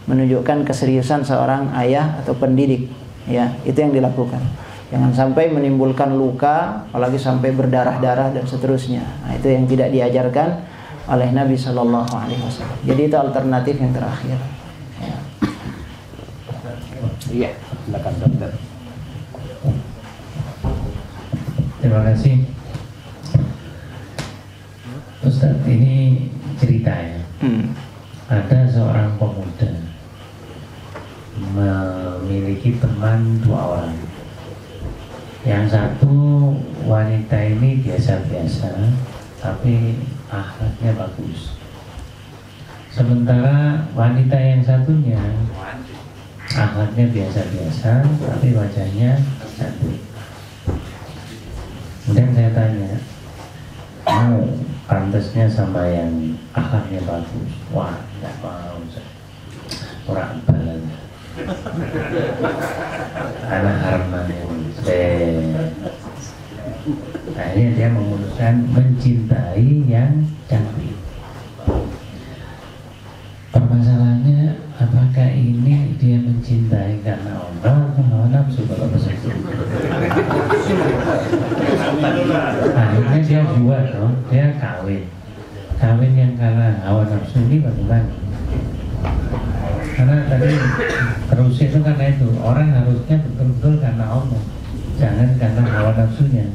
menunjukkan keseriusan seorang ayah atau pendidik. Ya, itu yang dilakukan. Jangan sampai menimbulkan luka, apalagi sampai berdarah-darah dan seterusnya. Nah, itu yang tidak diajarkan oleh Nabi Shallallahu Alaihi Wasallam. Jadi itu alternatif yang terakhir. Ya. Iya, silakan dokter. Terima kasih, Ustaz. Ini cerita ya. Ada seorang pemuda memiliki teman 2 orang. Yang satu wanita ini biasa-biasa, tapi akhlaknya bagus. Sementara wanita yang satunya akhlaknya biasa-biasa, tapi wajahnya cantik. Kemudian saya tanya, mau pantasnya sama yang akhlaknya bagus? Wah, nggak mau, orang balan. Anak harman ini. Akhirnya dia memutuskan mencintai yang cantik. Permasalahannya, apakah ini dia mencintai karena Allah atau hawa nafsu? Kalau begitu, akhirnya dia jual, dong. Dia kawin yang karena hawa nafsu. Ini bagaimana? Karena tadi terus itu karena itu orang harusnya betul-betul karena Allah, jangan karena hawa nafsunya.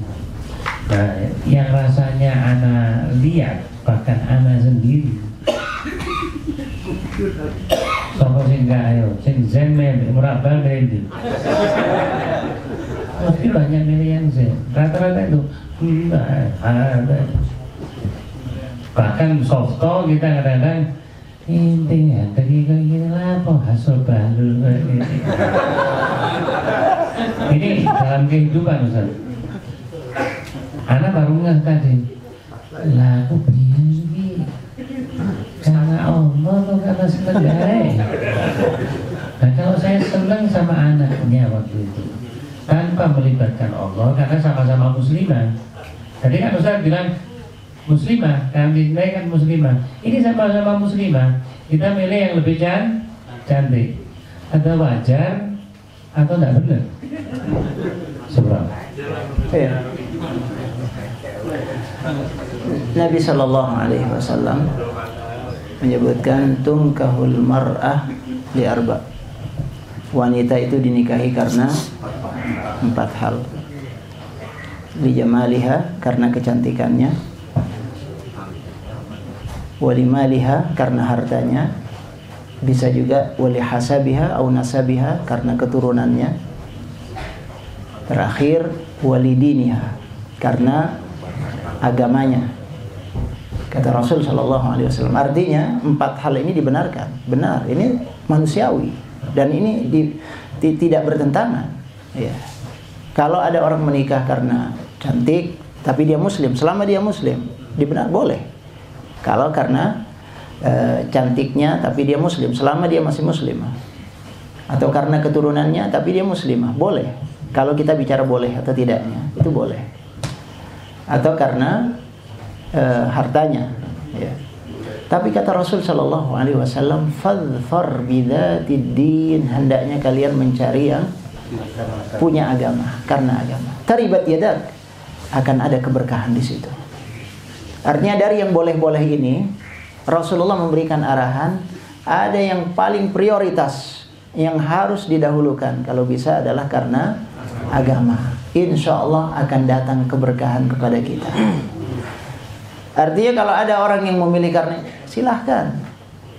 Nah, yang rasanya anak lihat, bahkan anak sendiri. Sopo sing gak ayo, sing zen merabal dari. Tapi banyak milih yang zen. Rata-rata itu ada. Bahkan softo kita kadang-kadang intinya tadi kayak gini lah, kok hasil balul ini dalam kehidupan, Ustaz. Anak baru nggak tadi, lah aku begini karena Allah atau karena sebagai. Nah, kalau saya senang sama anaknya waktu itu tanpa melibatkan Allah, karena sama-sama muslimah. Tadi kan Ustaz bilang muslimah, kami kan muslimah. Ini sama-sama muslimah. Kita milih yang lebih cantik. Ada wajar atau tidak benar? Surah. Ya. Nabi Shallallahu Alaihi Wasallam menyebutkan tunkahul mar'ah li arba. Wanita itu dinikahi karena 4 hal. Li jamaliha, karena kecantikannya. Wali maliha, karena hartanya. Bisa juga wali hasabiha au nasabiha, karena keturunannya. Terakhir wali diniha, karena agamanya. Kata Rasul Shallallahu Alaihi Wasallam. Artinya 4 hal ini dibenarkan, benar. Ini manusiawi dan ini tidak bertentangan. Ya. Kalau ada orang menikah karena cantik, tapi dia Muslim, selama dia Muslim, dibenar boleh. Kalau karena cantiknya tapi dia Muslim, selama dia masih Muslimah. Atau karena keturunannya tapi dia Muslimah, boleh. Kalau kita bicara boleh atau tidaknya, itu boleh. Atau karena hartanya, ya. Tapi kata Rasul Shallallahu Alaihi Wasallam, fadfar bidzatid din, hendaknya kalian mencari yang punya agama, karena agama. Taribat yadak, akan ada keberkahan di situ. Artinya dari yang boleh-boleh ini, Rasulullah memberikan arahan, ada yang paling prioritas, yang harus didahulukan, kalau bisa adalah karena agama. Insya Allah akan datang keberkahan kepada kita. Artinya kalau ada orang yang memilih karena, silahkan,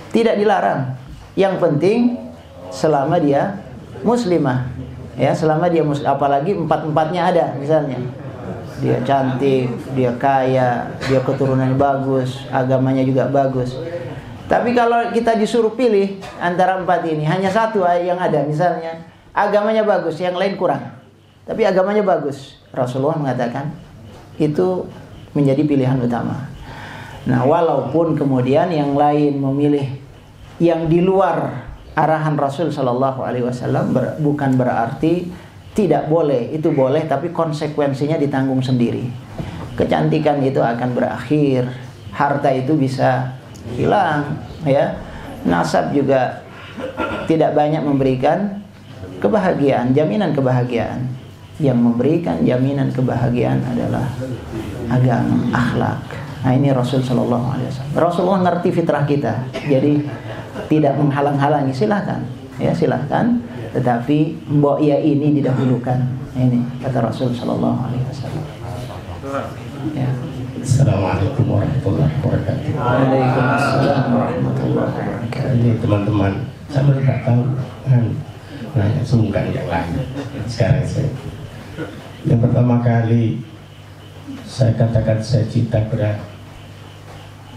tidak dilarang. Yang penting selama dia muslimah, ya, selama dia muslim. Apalagi 4-4-nya ada, misalnya dia cantik, dia kaya, dia keturunannya bagus, agamanya juga bagus. Tapi kalau kita disuruh pilih antara 4 ini, hanya satu yang ada, misalnya agamanya bagus, yang lain kurang, tapi agamanya bagus, Rasulullah mengatakan itu menjadi pilihan utama. Nah, walaupun kemudian yang lain memilih yang di luar arahan Rasul Shallallahu Alaihi Wasallam, bukan berarti tidak boleh, itu boleh, tapi konsekuensinya ditanggung sendiri. Kecantikan itu akan berakhir, harta itu bisa hilang, ya. Nasab juga tidak banyak memberikan kebahagiaan, jaminan kebahagiaan. Yang memberikan jaminan kebahagiaan adalah agama, akhlak. Nah, ini Rasul Shallallahu Alaihi Wasallam. Rasulullah ngerti fitrah kita, jadi tidak menghalang-halangi. Silahkan, ya silahkan. Tetapi mbok ya ini didahulukan. Ini kata Rasul Shallallahu Alaihi Wasallam. Ya. Assalamualaikum warahmatullahi wabarakatuh. Waalaikumsalam warahmatullahi wabarakatuh. Ini teman-teman, saya baru tahu nanya sungkan yang lain. Sekarang saya, yang pertama kali saya katakan saya cinta kepada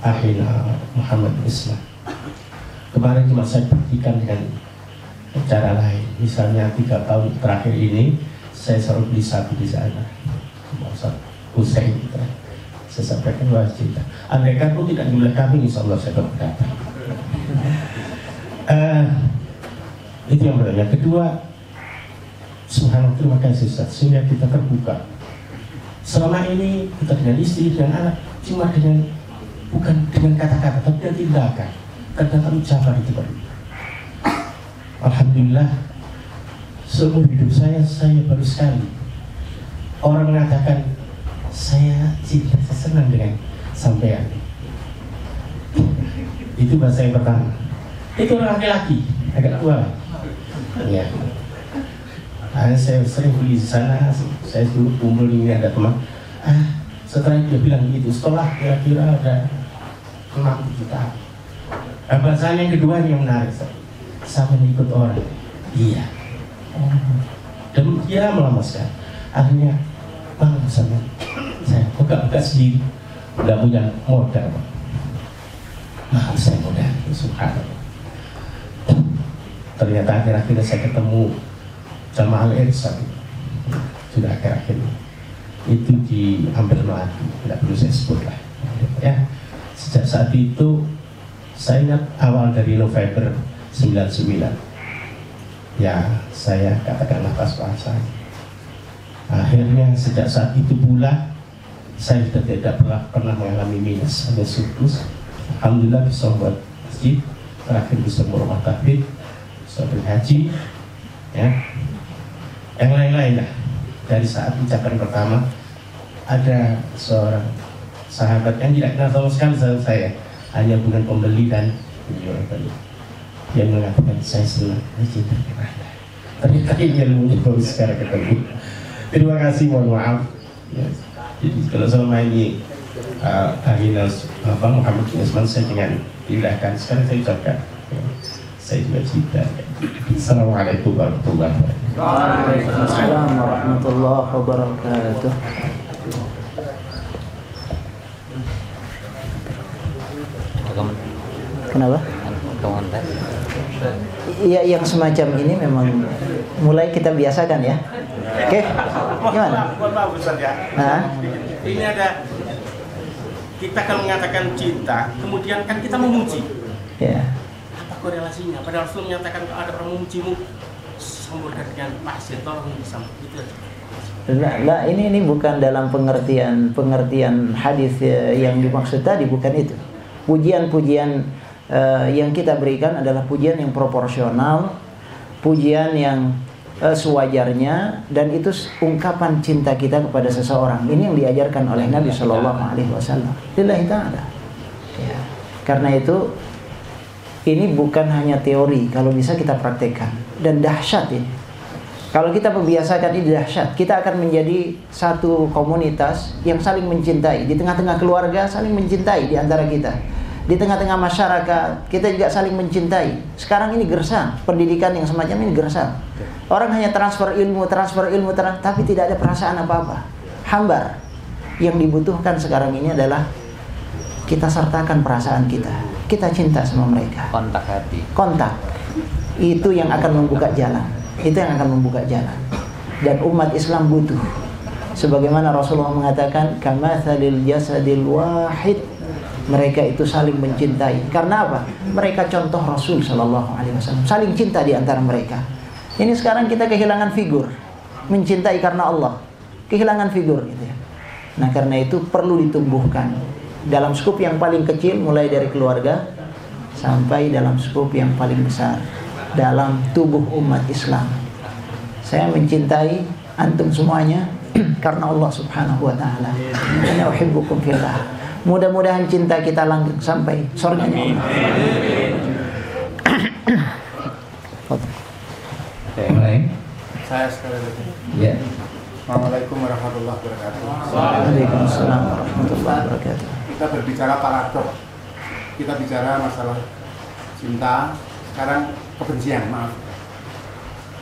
Akhina Muhammad Islam. Kemarin cuma saya buktikan dengan cara lain. Misalnya 3 tahun terakhir ini saya selalu beli sapi di sana. Ustaz Hussein gitu. Saya sampaikan wah cinta. Andai kan pun tidak dimulai kami, insya Allah saya berkata. Itu yang pertama. Yang kedua, subhanallah, terima kasih Ustaz, sehingga kita terbuka. Selama ini kita dengan istri dan anak cuma dengan, bukan dengan kata-kata, tapi dengan tindakan. Kadang-kadang ucapan itu baru. Alhamdulillah, seumur hidup saya baru sekali orang mengatakan saya cinta, saya senang dengan sampean. Itu bahasa yang pertama. Itu orang laki-laki, agak tua. Ya. Saya sering beli di sana, saya dulu kumpul ini ada teman. Setelah dia bilang gitu, setelah kira-kira ada 6 juta. Bahasa yang kedua yang menarik, saya ikut orang. Iya. Dan dia melamaskan. Akhirnya, bang sama saya, kok gak sendiri, gak punya modal. Maaf saya modal, subhanallah. Ternyata akhir-akhir saya ketemu sama Al-Irsyad, sudah akhir-akhir itu diambil melati, tidak perlu saya sebut lah. Ya, sejak saat itu saya ingat awal dari November 99, ya saya katakanlah pas-pasan. Akhirnya sejak saat itu pula saya sudah tidak pernah mengalami minus, hanya surplus. Alhamdulillah bisa buat masjid, terakhir bisa rumah tahfidz, bisa berhaji, ya. Yang lain-lain lah. Dari saat ucapan pertama ada seorang sahabat yang tidak kenal sama sekali sama saya, hanya bukan pembeli dan penjual beli, yang mengatakan saya senang cinta kepada. Ternyata ini ilmunya baru sekarang ketemu. Terima kasih, mohon maaf. Ya. Jadi kalau selama ini Muhammad Isman saya dengan tindakan, sekarang saya ucapkan saya juga cinta. Assalamualaikum warahmatullahi wabarakatuh. Waalaikumsalam warahmatullahi wabarakatuh. Kenapa? Iya, yang semacam ini memang mulai kita biasakan ya. Oke, gimana? Ini ada, kita kalau mengatakan cinta, kemudian kan kita memuji. Ya. Apa korelasinya? Padahal Rasul menyatakan kalau ada orang memujimu, sambutkan dengan pasir, tolong disambut. Itu aja. Nah, ini bukan dalam pengertian hadis yang dimaksud tadi, bukan itu. Pujian-pujian yang kita berikan adalah pujian yang proporsional, pujian yang sewajarnya, dan itu ungkapan cinta kita kepada seseorang. Ini yang diajarkan oleh Nabi Shallallahu Alaihi Wasallam. Lillahi ta'ala. Ya. Karena itu ini bukan hanya teori, kalau bisa kita praktekkan, dan dahsyat ini. Kalau kita membiasakan ini dahsyat, kita akan menjadi satu komunitas yang saling mencintai. Di tengah-tengah keluarga saling mencintai di antara kita. Di tengah-tengah masyarakat kita juga saling mencintai. Sekarang ini gersang, pendidikan yang semacam ini gersang. Orang hanya transfer ilmu, tapi tidak ada perasaan apa-apa. Hambar. Yang dibutuhkan sekarang ini adalah kita sertakan perasaan kita. Kita cinta sama mereka. Kontak hati. Kontak. Itu yang akan membuka jalan. Itu yang akan membuka jalan. Dan umat Islam butuh. Sebagaimana Rasulullah mengatakan, kamatsalil jasadil wahid. Mereka itu saling mencintai. Karena apa? Mereka contoh Rasul sallallahu alaihi wasallam. Saling cinta di antara mereka. Ini sekarang kita kehilangan figur. Mencintai karena Allah. Kehilangan figur gitu ya. Nah, karena itu perlu ditumbuhkan dalam skup yang paling kecil, mulai dari keluarga sampai dalam skup yang paling besar dalam tubuh umat Islam. Saya mencintai antum semuanya karena Allah Subhanahu wa taala. Inna uhibbukum fillah. Mudah-mudahan cinta kita langgeng sampai surganya Allah. Mulai. Saya sekali lagi. Ya. Assalamualaikum warahmatullahi wabarakatuh. Waalaikumsalam warahmatullahi wabarakatuh. Kita berbicara paradok. Kita bicara masalah cinta, sekarang kebencian, maaf.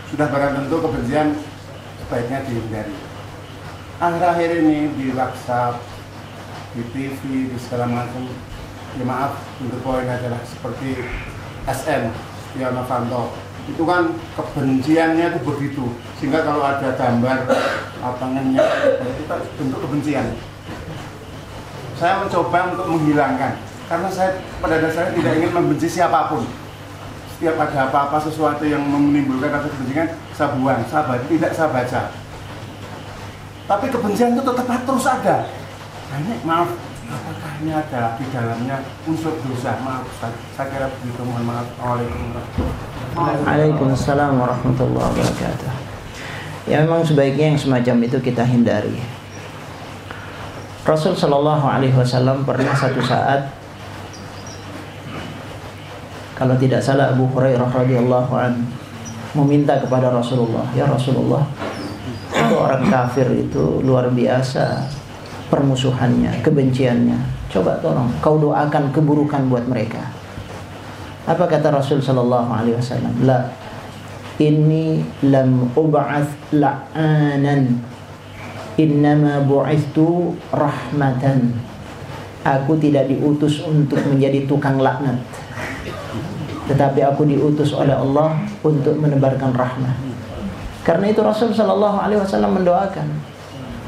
Sudah barang tentu kebencian sebaiknya dihindari. Akhir-akhir ini di WhatsApp, di TV, di segala macam, ya maaf, untuk poin adalah seperti SN, Setia Novanto. Itu kan kebenciannya itu begitu, sehingga kalau ada gambar tangannya itu bentuk kebencian. Saya mencoba untuk menghilangkan, karena saya pada dasarnya tidak ingin membenci siapapun. Setiap ada apa-apa sesuatu yang menimbulkan rasa kebencian, saya buang, tidak saya baca. Tapi kebencian itu tetap terus ada. Nah ini maaf, apakah ini ada di dalamnya unsur dosa? Maaf Ustaz, saya kira begitu, mohon maaf. Waalaikumsalam warahmatullahi wabarakatuh. Ya, memang sebaiknya yang semacam itu kita hindari. Rasul sallallahu alaihi wasallam pernah satu saat, kalau tidak salah Abu Hurairah radhiyallahu anhu meminta kepada Rasulullah, ya Rasulullah, itu orang kafir itu luar biasa permusuhannya, kebenciannya. Coba tolong kau doakan keburukan buat mereka. Apa kata Rasul sallallahu alaihi wasallam? La, inni lam ub'ats la'anan, innama bu'ithtu rahmatan. Aku tidak diutus untuk menjadi tukang laknat, tetapi aku diutus oleh Allah untuk menebarkan rahmat. Karena itu Rasul sallallahu alaihi wasallam mendoakan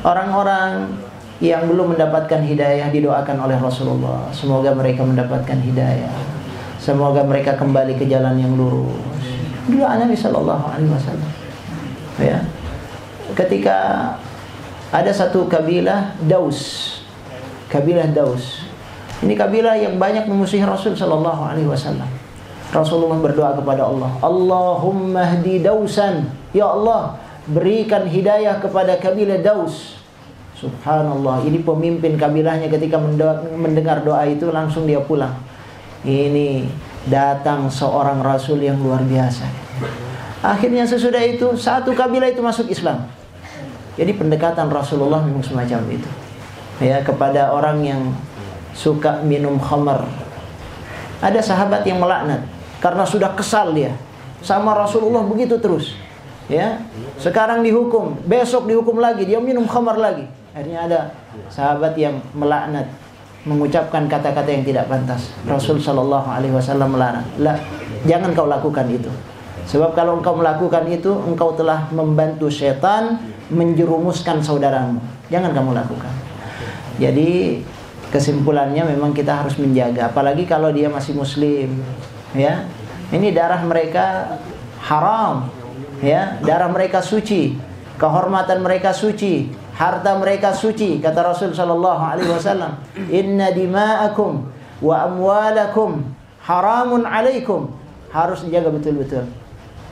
orang-orang yang belum mendapatkan hidayah, didoakan oleh Rasulullah, semoga mereka mendapatkan hidayah, semoga mereka kembali ke jalan yang lurus. Doa Nabi sallallahu alaihi wasallam. Ya. Ketika ada satu kabilah Daus. Kabilah Daus. Ini kabilah yang banyak memusuhi Rasul sallallahu alaihi wasallam. Rasulullah berdoa kepada Allah, Allahumma hdi Dausan. Ya Allah, berikan hidayah kepada kabilah Daus. Subhanallah, ini pemimpin kabilahnya ketika mendengar doa itu langsung dia pulang. Ini datang seorang Rasul yang luar biasa. Akhirnya sesudah itu satu kabilah itu masuk Islam. Jadi pendekatan Rasulullah memang semacam itu. Ya, kepada orang yang suka minum khamar. Ada sahabat yang melaknat karena sudah kesal dia sama Rasulullah begitu terus. Ya, sekarang dihukum, besok dihukum lagi, dia minum khamar lagi. Akhirnya ada sahabat yang melaknat, mengucapkan kata-kata yang tidak pantas. Rasul sallallahu alaihi wasallam melarang. La, jangan kau lakukan itu. Sebab kalau engkau melakukan itu, engkau telah membantu setan menjerumuskan saudaramu. Jangan kamu lakukan. Jadi kesimpulannya memang kita harus menjaga, apalagi kalau dia masih muslim. Ya, ini darah mereka haram. Ya, darah mereka suci, kehormatan mereka suci, harta mereka suci. Kata Rasul sallallahu alaihi wasallam, "Inna dima'akum wa amwalakum haramun alaikum." Harus dijaga betul-betul.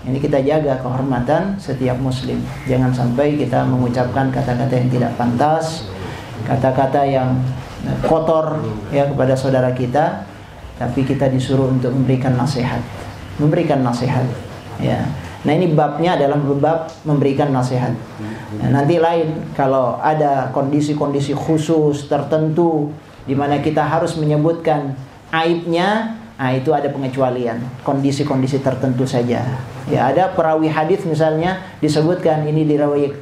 Ini kita jaga kehormatan setiap muslim. Jangan sampai kita mengucapkan kata-kata yang tidak pantas, kata-kata yang kotor ya kepada saudara kita, tapi kita disuruh untuk memberikan nasihat. Memberikan nasihat. Ya. Nah, ini babnya adalah bab memberikan nasihat. Nah, nanti lain kalau ada kondisi-kondisi khusus tertentu di mana kita harus menyebutkan aibnya, nah itu ada pengecualian, kondisi-kondisi tertentu saja. Ya, ada perawi hadis misalnya disebutkan ini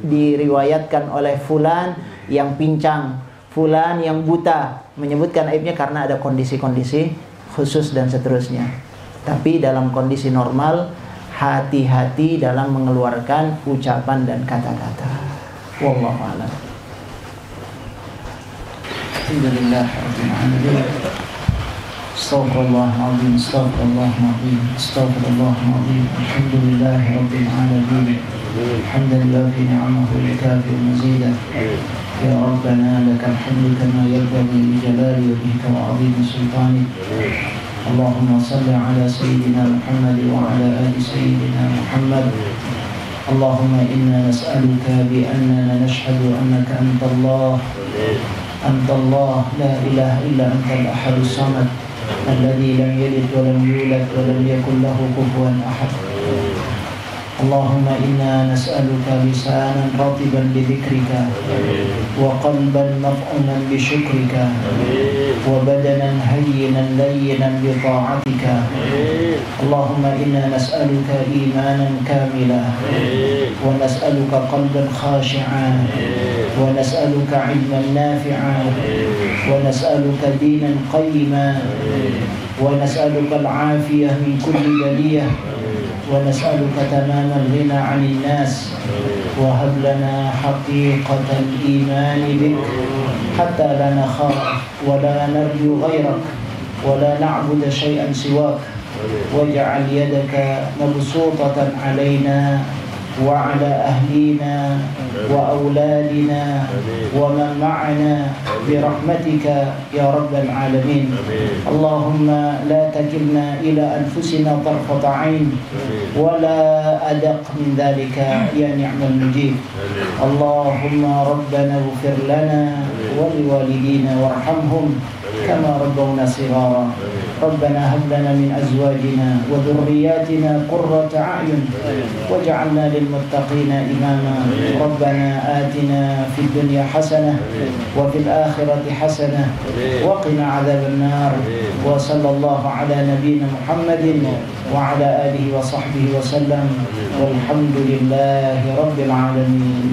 diriwayatkan oleh fulan yang pincang, fulan yang buta, menyebutkan aibnya karena ada kondisi-kondisi khusus dan seterusnya. Tapi dalam kondisi normal, hati-hati dalam mengeluarkan ucapan dan kata-kata. Wallahu a'lam. Alhamdulillah rabbil alamin. Astaghfirullahaladzim, astaghfirullahaladzim, astaghfirullahaladzim. Alhamdulillah rabbil alamin. Alhamdulillah fi ni'amahu al-kafi al-mazidah. Ya Rabbana lakal hamdu kama yanbaghi li jalali wajhika wa 'azimi sultanik. Allahumma salli ala sayyidina Muhammad wa ala ali sayyidina Muhammad. Allahumma inna nas'aluka bi annana nashhadu annaka anta Allah. Anta Allah, la ilaha illa anta al-ahadus samad. الذي لم يلد ولم يولد ولم يكن له كفوا أحد. اللهم إنا نسألك لسانا رطبا بذكرك وقلبا مطعما بشكرك وبدنا هينا لينا بطاعتك. اللهم إنا نسألك إيمانا كاملا ونسألك قلبا خاشعا ونسألك علما نافعا ونسألك دينا قيما ونسألك العافية من كل بلية ونسألك تمام الغنى عن الناس. وهب لنا حقيقة الإيمان بك حتى لا نخاف ولا نرجو غيرك ولا نعبد شيئا سواك. واجعل يدك مبسوطة علينا وعلى أهلنا وأولادنا ومن معنا برحمتك يا رب العالمين. اللهم لا تكلنا إلى أنفسنا طرفة عين ولا أدق من ذلك يا نعم المجيب. اللهم ربنا اغفر لنا ولوالدينا وارحمهم كما ربونا صغارا. ربنا هب لنا من أزواجنا وذرياتنا قرة أعين واجعلنا للمتقين إماما. ربنا آتنا في الدنيا حسنة وفي الآخرة حسنة وقنا عذاب النار. وصلى الله على نبينا محمد وعلى آله وصحبه وسلم والحمد لله رب العالمين.